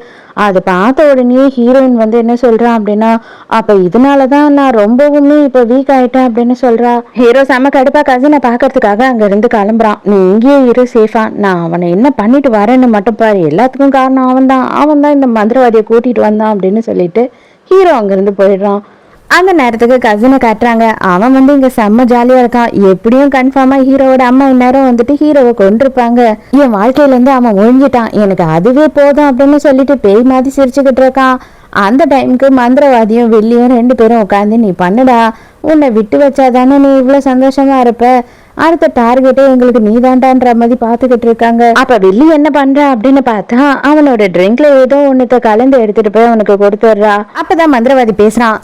அதை பார்த்த உடனே ஹீரோயின் வந்து என்ன சொல்றான் அப்படின்னா, அப்ப இதனாலதான் நான் ரொம்பவுமே இப்ப வீக் ஆயிட்டேன் அப்படின்னு சொல்றா. ஹீரோ செம கடுப்பா கசினை பாக்குறதுக்காக அங்க இருந்து கிளம்புறான். நீ இங்கேயே இரு சேஃபா, நான் அவனை என்ன பண்ணிட்டு வரேன்னு மட்டும் பாரு, எல்லாத்துக்கும் காரணம் அவன் தான் இந்த மந்திரவாதியை கூட்டிட்டு வந்தான் அப்படின்னு சொல்லிட்டு ஹீரோ அங்கிருந்து போயிடுறான். அந்த நேரத்துக்கு கசினை காட்டுறாங்க. அவன் வந்து இங்க செம்ம ஜாலியா இருக்கான். எப்படியும் கன்ஃபார்மா ஹீரோவோட அம்மா இந்நேரம் வந்துட்டு ஹீரோவை கொண்டிருப்பாங்க. என் வாழ்க்கையில இருந்து அவன் ஒழிஞ்சிட்டான், எனக்கு அதுவே போதும் அப்படின்னு சொல்லிட்டு பேய் மாதிரி சிரிச்சுக்கிட்டு இருக்கான். அந்த டைமுக்கு மந்திரவாதியும் வெள்ளியும் ரெண்டு பேரும் உட்காந்து, நீ பண்ணுடா, உன்னை விட்டு வச்சாதானே நீ இவ்வளவு சந்தோஷமா இருப்ப, அடுத்த டார்கெட்டே எங்களுக்கு நீதாண்டான்ற மாதிரி பாத்துக்கிட்டு இருக்காங்க. அப்ப வெள்ளி என்ன பண்றா அப்படின்னு பார்த்தா அவனோட ட்ரிங்க்ல ஏதோ ஒன்னத்தை கலந்து எடுத்துட்டு போய் அவனுக்கு கொடுத்துடுறா. அப்பதான் மந்திரவாதி பேசுறான்,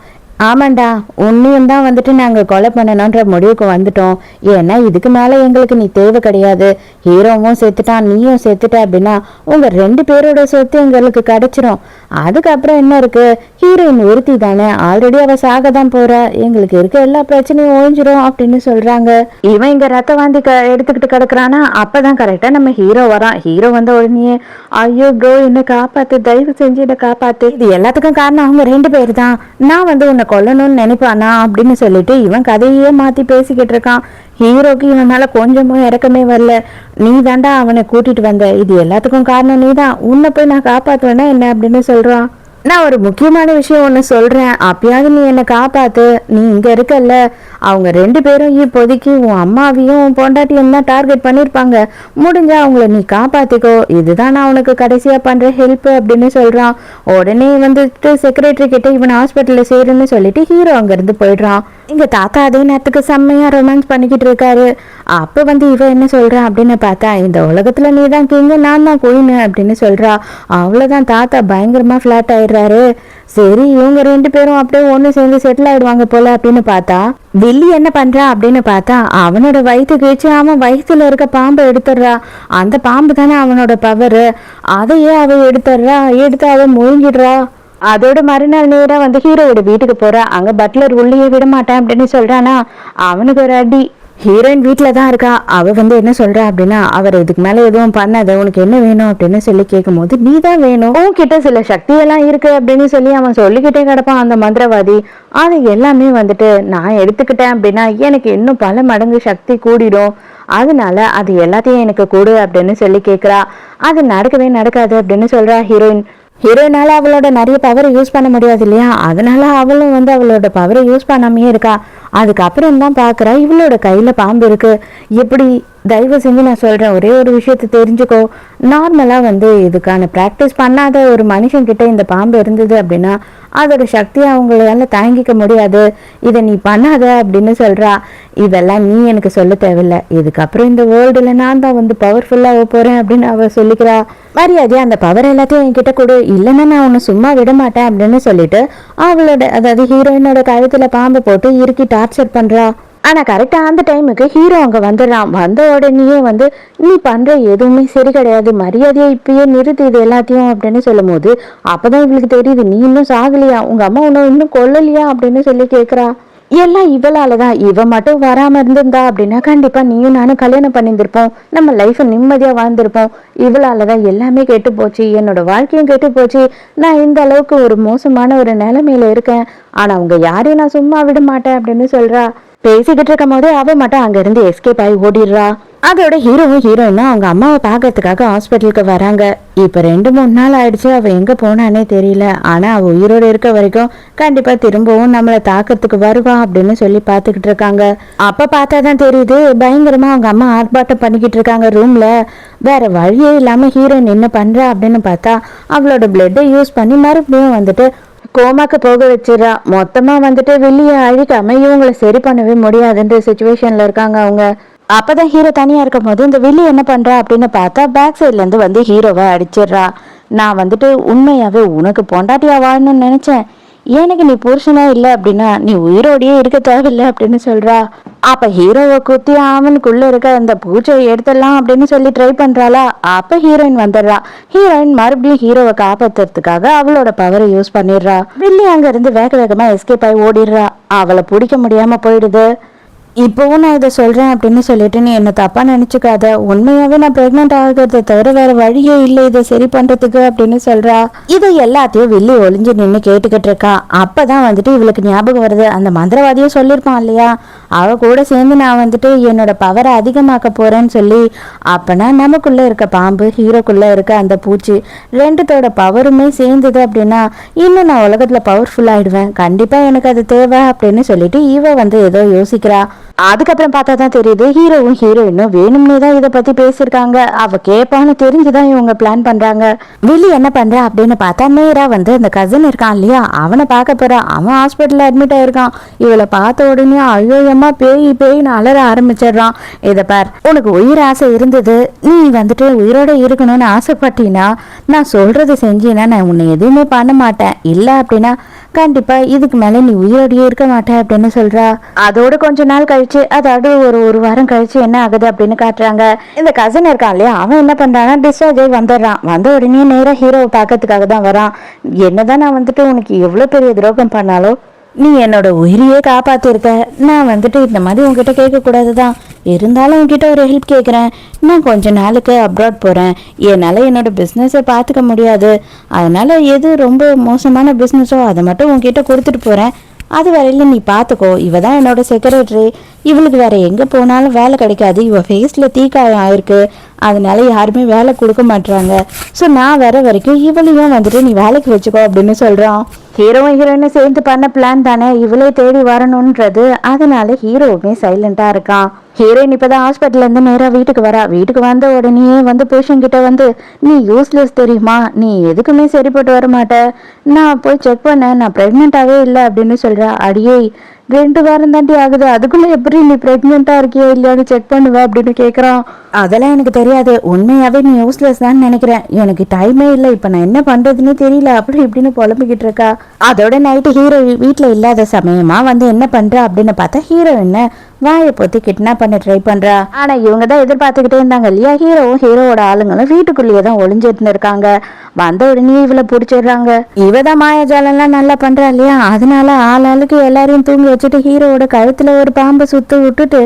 ஆமாண்டா, உன்னையும் தான் வந்துட்டு நாங்க கொலை பண்ணணும்ன்ற முடிவுக்கு வந்துட்டோம். ஏன்னா இதுக்கு மேல எங்களுக்கு நீ தேவை கிடையாது. ஹீரோவும் செத்துட்டான், நீயும் செத்துட்ட அப்படின்னா உங்க ரெண்டு பேரோட சொத்து எங்களுக்கு கிடைச்சிரும். அதுக்கப்புறம் என்ன இருக்கு, ஹீரோயின் ஒருத்தி தானே, ஆல்ரெடி அவ சாக தான் போறா, எங்களுக்கு இருக்க எல்லா பிரச்சனையும் ஒழிஞ்சிரும் அப்படின்னு சொல்றாங்க. இவன் இங்க ரத்த வாந்தி எடுத்துக்கிட்டு கிடக்குறானா. அப்பதான் கரெக்டா நம்ம ஹீரோ வரான். ஹீரோ வந்த உடனே, ஐயோ ப்ரோ என்ன காப்பாத்து, தயவு செஞ்சு என்ன காப்பாத்து, இது எல்லாத்துக்கும் காரணம் அவங்க ரெண்டு பேர் தான், நான் வந்து உன்னை கொல்லணும்னு நினைப்பானா அப்படின்னு சொல்லிட்டு இவன் கதையே மாத்தி பேசிக்கிட்டு இருக்கான். ஹீரோக்கு இவன் மேல கொஞ்சமும் இறக்கமே வரல. நீ தாண்டா அவனை கூட்டிட்டு வந்த, இது எல்லாத்துக்கும் காரணம் நீதான், உன்னை போய் நான் காப்பாத்துவேன்னா என்ன அப்படின்னு சொல்றான். நான் ஒரு முக்கியமான விஷயம் ஒன்று சொல்றேன், அப்பயாவது நீ என்னை காப்பாத்து, நீ இங்க இருக்கல்ல, அவங்க ரெண்டு பேரும் இப்போதைக்கு உன் அம்மாவையும் உன் பொண்டாட்டியும் தான் டார்கெட் பண்ணிருப்பாங்க, முடிஞ்சா அவங்கள நீ காப்பாத்திக்கோ, இதுதான் நான் உனக்கு கடைசியா பண்ற ஹெல்ப் அப்படின்னு சொல்றான். உடனே வந்துட்டு செக்ரட்டரி கிட்ட இவன் ஹாஸ்பிட்டல்ல சேருன்னு சொல்லிட்டு ஹீரோ அங்க இருந்து போயிடுறான். இங்க தாத்தா அதே நேரத்துக்கு செம்மையா ரொமான்ஸ் பண்ணிக்கிட்டு இருக்காரு. அப்ப வந்து இவன் என்ன சொல்றான் அப்படின்னு பார்த்தா, இந்த உலகத்துல நீ தான் கிங்கு, நான் தான் குயின் அப்படின்னு சொல்றா. அவ்வளவுதான், தாத்தா பயங்கரமா பிளாட் ஆயிடுறாரு. சரி இவங்க ரெண்டு பேரும் அப்படியே ஒண்ணு சேர்ந்து செட்டில் ஆயிடுவாங்க போல அப்படின்னு பார்த்தா, வில்லி என்ன பண்றா அப்படின்னு பார்த்தா அவனோட வயிற்றுக்கு வச்சு அவன் வயிற்றுல இருக்க பாம்பை எடுத்துடுறா. அந்த பாம்பு தானே அவனோட பவரு, அதையே அவ எடுத்துடுறா, எடுத்து அவ முழுங்கிடுறா. அதோட மறுநாள் நேரம் வந்து ஹீரோவோட வீட்டுக்கு போறா. அங்க பட்லர் உள்ளே விட மாட்டேன் அப்படின்னு சொல்றானா. அவனுக்கு ஒரு அடி. ஹீரோயின் வீட்டில் தான் இருக்கா. அவ வந்து என்ன சொல்றா அப்படின்னா, அவர் இதுக்கு மேல எதுவும் பண்ணாத, உனக்கு என்ன வேணும் அப்படின்னு சொல்லி கேட்கும்போது, நீ தான் வேணும், உன்கிட்ட சில சக்தியெல்லாம் இருக்கு அப்படின்னு சொல்லி அவன் சொல்லிக்கிட்டே கிடப்பான் அந்த மந்திரவாதி. அது எல்லாமே வந்துட்டு நான் எடுத்துக்கிட்டேன் அப்படின்னா எனக்கு இன்னும் பல மடங்கு சக்தி கூடிடும், அதனால அது எல்லாத்தையும் எனக்கு கொடு அப்படின்னு சொல்லி கேட்குறா. அது நடக்கவே நடக்காது அப்படின்னு சொல்றா ஹீரோயின். ஹீரோயினால அவளோட நிறைய பவரை யூஸ் பண்ண முடியாது இல்லையா, அதனால அவளும் வந்து அவளோட பவரை யூஸ் பண்ணாமையே இருக்கா. அதுக்கப்புறம் தான் பாக்குறா இவளோட கையில பாம்பு இருக்கு. எப்படி, தயவு செஞ்சு நான் சொல்றேன், ஒரே ஒரு விஷயத்த தெரிஞ்சுக்கோ. நார்மலா வந்து இதுக்கான ப்ராக்டிஸ் பண்ணாத ஒரு மனுஷன் கிட்ட இந்த பாம்பு இருந்தது அப்படின்னா அதோட சக்தியை அவங்களால தாங்கிக்க முடியாது, இதை நீ பண்ணாத அப்படின்னு சொல்றா. இதெல்லாம் நீ எனக்கு சொல்ல தேவையில்லை, இதுக்கப்புறம் இந்த வேர்ல்டுல நான் தான் வந்து பவர்ஃபுல்லாக போறேன் அப்படின்னு அவ சொல்லிக்கிறா. மரியாதையா அந்த பவர் எல்லாத்தையும் என்கிட்ட கொடு, இல்லைன்னா நான் உன்னை சும்மா விட மாட்டேன் அப்படின்னு சொல்லிட்டு அவளோட, அதாவது ஹீரோயினோட கழுத்துல பாம்பை போட்டு இறுக்கி டார்ச்சர் பண்றா. ஆனா கரெக்டா அந்த டைமுக்கு ஹீரோ அங்க வந்துடுறான். வந்த உடனேயே வந்து நீ பண்ற எதுவுமே சரி கிடையாது, மரியாதையை இப்பயே நிறுத்து இது எல்லாத்தையும் அப்படின்னு சொல்லும் போது அப்பதான் இவளுக்கு தெரியுது, நீ இன்னும் சாகலையா, உங்க அம்மா உன்னை இன்னும் கொல்லலையா அப்படின்னு சொல்லி கேக்குறா. எல்லாம் இவளாலதான், இவ மட்டும் வராம இருந்திருந்தா அப்படின்னா கண்டிப்பா நீயும் நானும் கல்யாணம் பண்ணியிருந்திருப்போம், நம்ம லைஃப் நிம்மதியா வாழ்ந்திருப்போம். இவளாலதான் எல்லாமே கெட்டு போச்சு, என்னோட வாழ்க்கையும் கெட்டு போச்சு, நான் இந்த அளவுக்கு ஒரு மோசமான ஒரு நிலைமையில இருக்கேன், ஆனா அவங்க யாரையும் நான் சும்மா விட மாட்டேன் அப்படின்னு சொல்றா. பேசிக்கிட்டு இருக்கும் போதே அவ மட்டும் அங்க இருந்து எஸ்கேப் ஆகி ஓடிடுறா. அதோட ஹீரோவும் ஹீரோயினும் அவங்க அம்மாவை பாக்கிறதுக்காக ஹாஸ்பிட்டலுக்கு வராங்க. இப்ப 2-3 நாள் ஆயிடுச்சு அவ எங்க போனானே தெரியல, ஆனா அவ உயிரோடு இருக்க வரைக்கும் கண்டிப்பா திரும்பவும் நம்மளை தாக்கத்துக்கு வருவா அப்படின்னு சொல்லி பாத்துக்கிட்டு இருக்காங்க. அப்ப பார்த்தாதான் தெரியுது பயங்கரமா அவங்க அம்மா ஆர்ப்பாட்டம் பண்ணிக்கிட்டு இருக்காங்க ரூம்ல. வேற வழியே இல்லாம ஹீரோயின் என்ன பண்றா அப்படின்னு பார்த்தா அவளோட பிளட்டை யூஸ் பண்ணி மறுபடியும் வந்துட்டு கோமாக்கு போக வச்சிடறா. மொத்தமா வந்துட்டு வெளியே அழிக்காம இவங்களை சரி பண்ணவே முடியாதுன்ற சுச்சுவேஷன்ல இருக்காங்க அவங்க. அப்பதான் ஹீரோ தனியா இருக்கும் போது இந்த வில்லி என்ன பண்றா அப்படின்னு பார்த்தா பேக் சைட்ல இருந்து வந்து ஹீரோவை அடிச்சிடுறா. நான் வந்துட்டு உண்மையாவே உனக்கு பொண்டாட்டியா வாழணும்னு நினைச்சேன், எனக்கு நீ புருஷனா இல்லை அப்படின்னா நீ உயிரோடையே இருக்க தேவையில்லை அப்படின்னு சொல்றா. அப்ப ஹீரோவை குத்தி அவனுக்குள்ள இருக்க அந்த பூச்சை எடுத்துடலாம் அப்படின்னு சொல்லி ட்ரை பண்றாளா. அப்ப ஹீரோயின் வந்துடுறா. ஹீரோயின் மறுபடியும் ஹீரோவை காப்பாத்துறதுக்காக அவளோட பவரை யூஸ் பண்ணிடுறா. வில்லி அங்க இருந்து வேக வேகமா எஸ்கேப் ஆகி ஓடிடுறா. அவளை பிடிக்க முடியாம போயிடுது. இப்போவும் நான் இதை சொல்றேன் அப்படின்னு சொல்லிட்டு நீ என்ன தப்பா நினைச்சுக்காத, உண்மையாவே நான் பிரெக்னென்ட் ஆகிறத தவிர வேற வழியே இல்லை இதை சரி பண்றதுக்கு அப்படின்னு சொல்றா. இதை எல்லாத்தையும் வில்லி ஒளிஞ்சு நின்று கேட்டுக்கிட்டு இருக்கா. அப்பதான் வந்துட்டு இவளுக்கு ஞாபகம் வருது, அந்த மந்திரவாதியும் சொல்லியிருப்பான் இல்லையா, அவ கூட சேர்ந்து நான் வந்துட்டு என்னோட பவரை அதிகமாக்க போறேன்னு சொல்லி. அப்பனா நமக்குள்ள இருக்க பாம்பு, ஹீரோக்குள்ள இருக்க அந்த பூச்சி, ரெண்டுத்தோட பவருமே சேர்ந்தது அப்படின்னா இன்னும் நான் உலகத்துல பவர்ஃபுல் ஆயிடுவேன், கண்டிப்பா எனக்கு அது தேவை அப்படின்னு சொல்லிட்டு இவ வந்து ஏதோ யோசிக்கிறா. அதுக்கப்புறம் பார்த்தா தான் தெரியுது ஹீரோவும் ஹீரோயினும் வேணும்னே தான் இதை பத்தி பேசியிருக்காங்க. அவ கேட்பான்னு தெரிஞ்சுதான் இவங்க பிளான் பண்றாங்க. வில்லி என்ன பண்றா அப்படின்னு பார்த்தா நேரா வந்து அந்த கசின் இருக்கான் இல்லையா, அவனை பார்க்க போறா. அவன் ஹாஸ்பிட்டல்ல அட்மிட் ஆயிருக்கான். இவளை பார்த்த உடனே ஐயோ அம்மா பேய் பேய்னு அலற ஆரம்பிச்சிடுறான். இதை பார், உனக்கு உயிர் ஆசை இருந்தது, நீ வந்துட்டு உயிரோட இருக்கணும்னு ஆசைப்பட்டீங்கன்னா நான் சொல்றது செஞ்சீன்னா நான் உன்னை எதுவுமே பண்ண மாட்டேன், இல்லை அப்படின்னா கண்டிப்பா இதுக்கு மேல நீ உயிரோடையே இருக்க மாட்டேன் அப்படின்னு சொல்றா. அதோட கொஞ்ச நாள் கழிச்சு, அதாவது ஒரு வாரம் கழிச்சு என்ன ஆகுது அப்படின்னு காட்டுறாங்க. இந்த கசின் இருக்கான் இல்லையா, அவன் என்ன பண்றான்னா டிஸ்சார்ஜ் ஆகி வந்துடுறான். வந்த உடனே நேரா ஹீரோவை பார்க்கறதுக்காக தான் வரான். என்னதான் நான் வந்துட்டு உனக்கு எவ்வளவு பெரிய துரோகம் பண்ணாலும் நீ என்னோட உயிரையே காப்பாத்திருக்க, நான் வந்துட்டு இந்த மாதிரி உங்ககிட்ட கேட்க கூடாதுதான், இருந்தாலும் உங்ககிட்ட ஒரு ஹெல்ப் கேட்குறேன். நான் கொஞ்ச நாளுக்கு அப்ராட் போகிறேன், என்னால் என்னோட பிஸ்னஸை பார்த்துக்க முடியாது, அதனால் எது ரொம்ப மோசமான பிஸ்னஸோ அதை மட்டும் உங்ககிட்ட கொடுத்துட்டு போகிறேன், அது வரையில நீ பார்த்துக்கோ. இவ தான் என்னோட செக்ரட்டரி, இவளுக்கு வேற எங்கே போனாலும் வேலை கிடைக்காது, இவ ஃபேஸில் தீக்காயம் ஆயிருக்கு, அதனால யாருமே வேலை கொடுக்க மாட்டாங்க, ஸோ நான் வர வரைக்கும் இவளையும் வந்துட்டு நீ வேலைக்கு வச்சுக்கோ அப்படின்னு சொல்கிறான். ஹீரோவும் ஹீரோயினை சேர்ந்து பண்ண பிளான் தானே இவளே தேடி வரணுன்றது, அதனால ஹீரோவுமே சைலண்டா இருக்கான். ஹீரோயின் இப்பதான் ஹாஸ்பிட்டல்ல இருந்து நேரா வீட்டுக்கு வரா. வீட்டுக்கு வந்த உடனே வந்து பேஷண்ட் கிட்ட வந்து நீ யூஸ்லெஸ் தெரியுமா, நீ எதுக்குமே சரிப்பட்டு வர மாட்ட, நான் போய் செக் பண்ணேன், நான் பிரெக்னென்ட்டாவே இல்லை அப்படின்னு சொல்றா. அடியே 2 வாரம் தாண்டி ஆகுது, அதுக்குள்ள எப்படி நீ பிரெக்னெண்டா இருக்கியா இல்லையான்னு செக் பண்ணுவ அப்படின்னு கேட்குறான். அதெல்லாம் எனக்கு தெரியாது, உண்மையாவே நீ யூஸ்லெஸ் தான் நினைக்கிறேன், எனக்கு டைமே இல்லை, இப்போ நான் என்ன பண்றதுன்னு தெரியல அப்படி இப்படின்னு புலம்பிக்கிட்டு இருக்கா. அதோட நைட்டு ஹீரோ வீட்டில் இல்லாத சமயமா வந்து என்ன பண்றா அப்படின்னு பார்த்தா ஹீரோயினை வாயை பொத்தி கிட்னாப் பண்ண ட்ரை பண்றா. ஆனா இவங்க தான் எதிர்பார்த்துக்கிட்டே இருந்தாங்க இல்லையா, ஹீரோவும் ஹீரோவோட ஆளுங்களும் வீட்டுக்குள்ளேயே தான் ஒளிஞ்சிட்டு இருக்காங்க. வந்த உடனே இவளை பிடிச்சிடுறாங்க. இவதான் மாயாஜாலம்லாம் நல்லா பண்றா இல்லையா, அதனால ஆளுக்கு எல்லாரையும் தூங்கி வச்சுட்டு ஹீரோவோட கழுத்துல ஒரு பாம்பை சுத்து விட்டுட்டு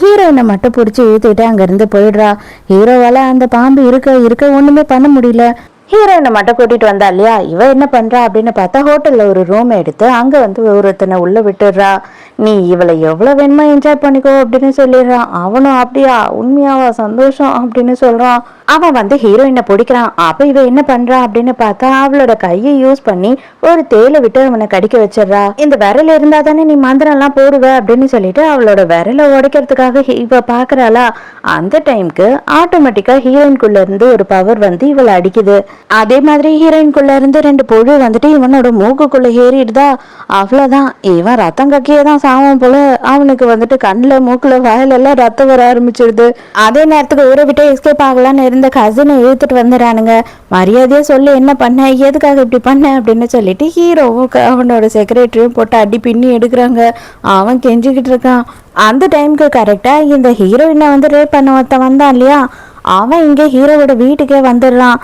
ஹீரோயினை மட்டும் பிடிச்சி இழுத்துக்கிட்டு அங்கிருந்து போயிடுறா. ஹீரோவால அந்த பாம்பு இருக்க ஒண்ணுமே பண்ண முடியல. ஹீரோயினை மட்டும் கூட்டிட்டு வந்தா இல்லையா, இவ என்ன பண்றா அப்படின்னு பார்த்தா ஹோட்டல்ல ஒரு ரூம் எடுத்து அங்க வந்து ஒருத்தனை உள்ள விட்டுடுறா. நீ இவளை எவ்வளவு வேணுமா என்ஜாய் பண்ணிக்கோ அப்படின்னு சொல்லிடுறான். அவனும் அப்படியா உண்மையாவா சந்தோஷம் அப்படின்னு சொல்றான். அவன் வந்து ஹீரோயினை பிடிக்கிறான். அப்ப இவ என்ன பண்றா அப்படின்னு பார்த்தா அவளோட கையை யூஸ் பண்ணி ஒரு தேலை விட்டு அவனை கடிக்க வச்சிடறா. இந்த விரல இருந்தா தானே நீ மந்திரம் எல்லாம் போடுவ அப்படின்னு சொல்லிட்டு அவளோட விரலை உடைக்கிறதுக்காக இவ பாக்குறாளா. அந்த டைம்க்கு ஆட்டோமேட்டிக்கா ஹீரோயின்குள்ள இருந்து ஒரு பவர் வந்து இவளை அடிக்குது. அதே மாதிரி ஹீரோயின்குள்ள இருந்து 2 புழு வந்துட்டு இவனோட மூக்குக்குள்ள ஏறிடுதா. அவ்வளவுதான், இவன் ரத்தம் கக்கியதான் சாவம் போல. அவனுக்கு வந்துட்டு கண்ணுல மூக்குல வாயிலெல்லாம் ரத்தம் வர ஆரம்பிச்சிருது. அதே நேரத்துக்கு ஊரை விட்டு எஸ்கேப் ஆகலான்னு இருந்த கசினை இழுத்துட்டு வந்துடுறானுங்க. மரியாதையா சொல்லி என்ன பண்ண, எதுக்காக இப்படி பண்ண அப்படின்னு சொல்லிட்டு ஹீரோவும் அவனோட செக்ரட்டரியும் போட்டு அடி பின்னி எடுக்கிறாங்க. அவன் கெஞ்சிக்கிட்டு இருக்கான். அந்த டைமுக்கு கரெக்டா இந்த ஹீரோயினை வந்து ரேப் பண்ண ஒருத்தன் வந்தான் இல்லையா, அவன் இங்க ஹீரோவோட வீட்டுக்கே வந்துடுறான்.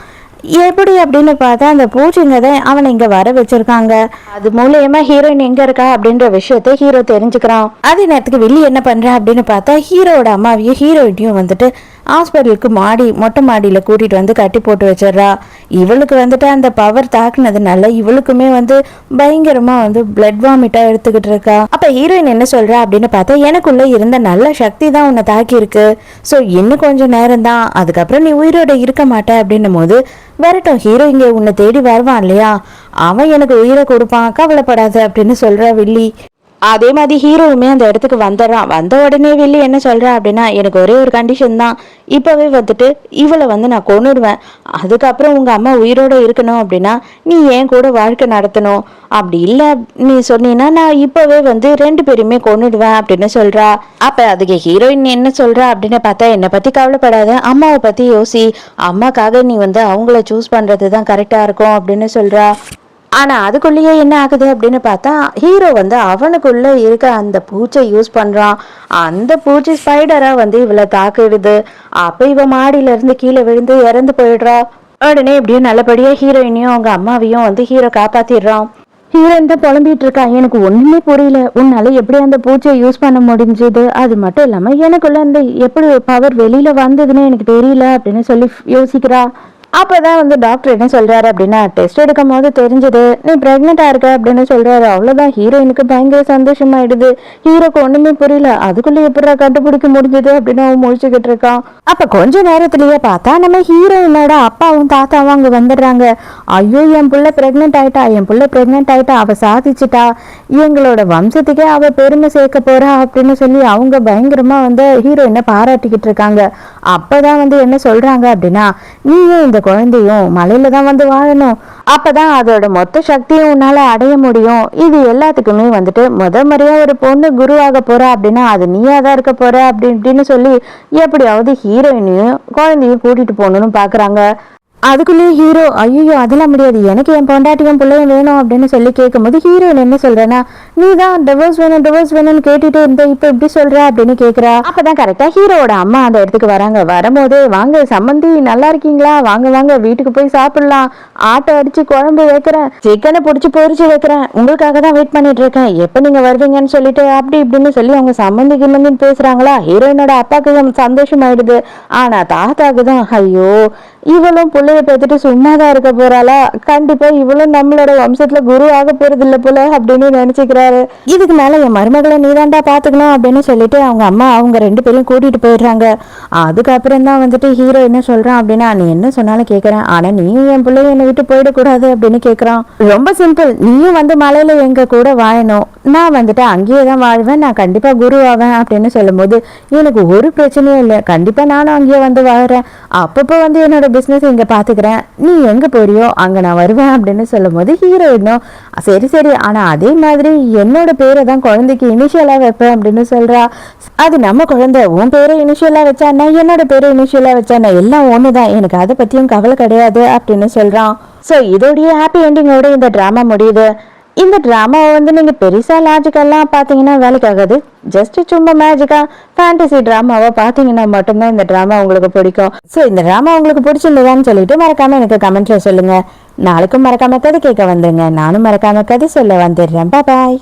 எப்படி அப்படின்னு பார்த்தா அந்த பூச்சிங்க தான் அவனை இங்க வர வச்சிருக்காங்க. அது மூலியமா ஹீரோயின் எங்க இருக்கா அப்படின்ற விஷயத்த ஹீரோ தெரிஞ்சுக்கிறான். அதே நேரத்துக்கு வில்லி என்ன பண்ற அப்படின்னு பார்த்தா ஹீரோட அம்மாவையும் ஹீரோயினையும் வந்துட்டு ஹாஸ்பிட்டலுக்கு மொட்டை மாடியில கூட்டிட்டு வந்து கட்டி போட்டு வச்சிடறா. இவளுக்கு வந்துட்டு அந்த பவர் தாக்குனதுனால இவளுக்குமே வந்து பயங்கரமா வந்து பிளட் வாமிட்டா எடுத்துக்கிட்டு இருக்கா. அப்ப ஹீரோயின் என்ன சொல்றா அப்படின்னு பார்த்தா எனக்குள்ள இருந்த நல்ல சக்தி தான் உன்னை தாக்கி இருக்கு. ஸோ இன்னும் கொஞ்சம் நேரம் தான், அதுக்கப்புறம் நீ உயிரோட இருக்க மாட்ட அப்படின்னும் போது வரட்டும், ஹீரோ இங்க உன்னை தேடி வருவான் இல்லையா, அவன் எனக்கு உயிரை கொடுப்பான், கவலைப்படாத அப்படின்னு சொல்றா வில்லி. அதே மாதிரி ஹீரோவுமே அந்த இடத்துக்கு வந்துடுறான். வந்த உடனே வில்லி என்ன சொல்றா அப்படின்னா எனக்கு ஒரே ஒரு கண்டிஷன் தான், இப்பவே வந்துட்டு இவளை வந்து நான் கொன்னுடுவேன், அதுக்கப்புறம் உங்க அம்மா உயிரோட இருக்கணும் அப்படின்னா நீ ஏன் கூட வாழ்க்கை நடத்தணும், அப்படி இல்லை நீ சொன்னீங்கன்னா நான் இப்பவே வந்து 2 பேருமே கொன்னுடுவேன் அப்படின்னு சொல்றா. அப்ப அதுக்கு ஹீரோயின் என்ன சொல்றா அப்படின்னு பார்த்தா என்னை பத்தி கவலைப்படாத, அம்மாவை பத்தி யோசி, அம்மாக்காக நீ வந்து அவங்கள சூஸ் பண்றது தான் கரெக்டா இருக்கும் அப்படின்னு சொல்றா. ஆனா அதுக்குள்ளேயே என்ன ஆகுது அப்படின்னு பார்த்தா ஹீரோ வந்து அவனுக்குள்ள இருக்க அந்த பூச்சை யூஸ் பண்றான். அந்த பூச்சி ஸ்பைடரா வந்து இவளை தாக்கிடுது. அப்ப இவ மாடியில இருந்து கீழே விழுந்து இறந்து போயிடுறா. உடனே எப்படியும் நல்லபடியா ஹீரோயினையும் அவங்க அம்மாவையும் வந்து ஹீரோ காப்பாத்திடுறான். ஹீரோயின் தான் புலம்பிட்டு இருக்கா, எனக்கு ஒண்ணுமே புரியல, உன்னால எப்படி அந்த பூச்சியை யூஸ் பண்ண முடிஞ்சது, அது மட்டும் இல்லாம எனக்குள்ள அந்த எப்படி பவர் வெளியில வந்ததுன்னு எனக்கு தெரியல அப்படின்னு சொல்லி யோசிக்கிறா. அப்பதான் வந்து டாக்டர் என்ன சொல்றாரு அப்படின்னா டெஸ்ட் எடுக்கும் போது தெரிஞ்சது நீ பிரெக்னெண்டா இருக்க அப்படின்னு சொல்றாரு. அவ்வளவுதான், ஹீரோயினுக்கு பயங்கர சந்தோஷமாயிடுது. ஹீரோக்கு ஒண்ணுமே புரியல, அதுக்குள்ள எப்படி கண்டுபிடிக்க முடிஞ்சது அப்படின்னு அவன் முடிச்சுக்கிட்டு இருக்கான். அப்ப கொஞ்ச நேரத்திலேயே பார்த்தா நம்ம ஹீரோயினோட அப்பாவும் தாத்தாவும் அங்க வந்துடுறாங்க. ஐயோ என் புள்ள பிரெக்னென்ட் ஆயிட்டா, அவ சாதிச்சுட்டா, எங்களோட வம்சத்துக்கே அவ பெருமை சேர்க்க போறா அப்படின்னு சொல்லி அவங்க பயங்கரமா வந்து ஹீரோயினை பாராட்டிக்கிட்டு இருக்காங்க. அப்பதான் வந்து என்ன சொல்றாங்க அப்படின்னா நீயும் இந்த குழந்தையும் மலையில தான் வந்து வாழணும், அப்பதான் அதோட மொத்த சக்தியும் உன்னால அடைய முடியும். இது எல்லாத்துக்குமே வந்துட்டு முறையா ஒரு பொண்ணு குருவாக போறா அப்படின்னா அது நீயா தான் இருக்க போற அப்படின்னு சொல்லி எப்படியாவது ஹீரோயினையும் குழந்தையும் கூட்டிட்டு போகணும்னு பாக்குறாங்க. அதுக்குள்ளேயே ஹீரோ ஐயோ அதெல்லாம் முடியாது, எனக்கு என் பொண்டாட்டியும் பிள்ளையும் வேணும் அப்படின்னு சொல்லி கேட்கும்போது ஹீரோயின் என்ன சொல்றேன்னா நீ தான் டிவோர்ஸ் வேணும்னு கேட்டுட்டு இருந்த, இப்ப எப்படி சொல்ற அப்படின்னு கேக்குறா. அப்பதான் கரெக்டா ஹீரோட அம்மா அந்த இடத்துக்கு வராங்க. வரும்போது வாங்க சம்மந்தி நல்லா இருக்கீங்களா, வாங்க வீட்டுக்கு போய் சாப்பிடலாம், ஆட்டை அடிச்சு குழம்பு வைக்கிறேன், சிக்கனை பிடிச்சி பொரிச்சு வைக்கிறேன், உங்களுக்காக தான் வெயிட் பண்ணிட்டு இருக்கேன், எப்ப நீங்க வருவீங்கன்னு சொல்லிட்டு அப்படி இப்படின்னு சொல்லி அவங்க சம்மந்தின்னு பேசுறாங்களா. ஹீரோயினோட அப்பாவுக்கு சந்தோஷம் ஆயிடுது. ஆனா தாத்தாக்கு தான் ஐயோ இவளும் பிள்ளைய பார்த்துட்டு சும்மாதான் இருக்க போறாளா, கண்டிப்பா இவளும் நம்மளோட வம்சத்துல குரு ஆக போறது இல்ல போல அப்படின்னு நினைச்சுக்கிறாரு. இதுக்கு மேல என் மருமகளை நீதாண்டா பாத்துக்கணும் அப்படின்னு சொல்லிட்டு அவங்க அம்மா அவங்க 2 பேரும் கூட்டிட்டு போயிடுறாங்க. அதுக்கப்புறம் தான் வந்துட்டு ஹீரோ என்ன சொல்றான் அப்படின்னா நீ என்ன சொன்னாலும் கேட்கறேன், ஆனா நீயும் என் பிள்ளைய என்னை விட்டு போயிடக்கூடாது அப்படின்னு கேட்கறான். ரொம்ப சிம்பிள், நீயும் வந்து மலையில எங்க கூட வாழணும், நான் வந்துட்டு அங்கேயே தான் வாழ்வேன், நான் கண்டிப்பா குரு ஆவேன் அப்படின்னு சொல்லும் போது எனக்கு ஒரு பிரச்சனையும் இல்லை, கண்டிப்பா நானும் அங்கேயே வந்து வாழறேன், அப்பப்போ வந்து என்னோட பிசினஸ் இங்க பாத்துக்கிறேன், நீ எங்க போறியோ அங்க நான் வருவேன் அப்படின்னு சொல்லும் போது ஹீரோயினும் சரி ஆனா அதே மாதிரி என்னோட பேரை தான் குழந்தைக்கு இனிஷியலா வைப்பேன் அப்படின்னு சொல்றா. அது நம்ம குழந்தை, உன் பேரை இனிஷியலா வச்சானா என்னோட பேரை இனிஷியலா வச்சானா எல்லாம் ஒண்ணுதான், எனக்கு அதை பத்தியும் கவலை கிடையாது அப்படின்னு சொல்றான். சோ இதோடைய ஹாப்பி எண்டிங்கோட இந்த டிராமா முடியுது. இந்த டிராமாவை வந்து நீங்க பெருசா லாஜிக்கெல்லாம் பாத்தீங்கன்னா வேலைக்கு ஆகாது, ஜஸ்ட் சும்மா மேஜிக்கா ஃபேண்டசி டிராமாவை பாத்தீங்கன்னா மட்டும்தான் இந்த டிராமா உங்களுக்கு பிடிக்கும். ஸோ இந்த டிராமா உங்களுக்கு பிடிச்சிருந்ததான்னு சொல்லிட்டு மறக்காம எனக்கு கமெண்ட்ல சொல்லுங்க. நாளைக்கும் மறக்காம கதை கேட்க வந்துருங்க, நானும் மறக்காம கதை சொல்ல வந்துடுறேன். பாய்.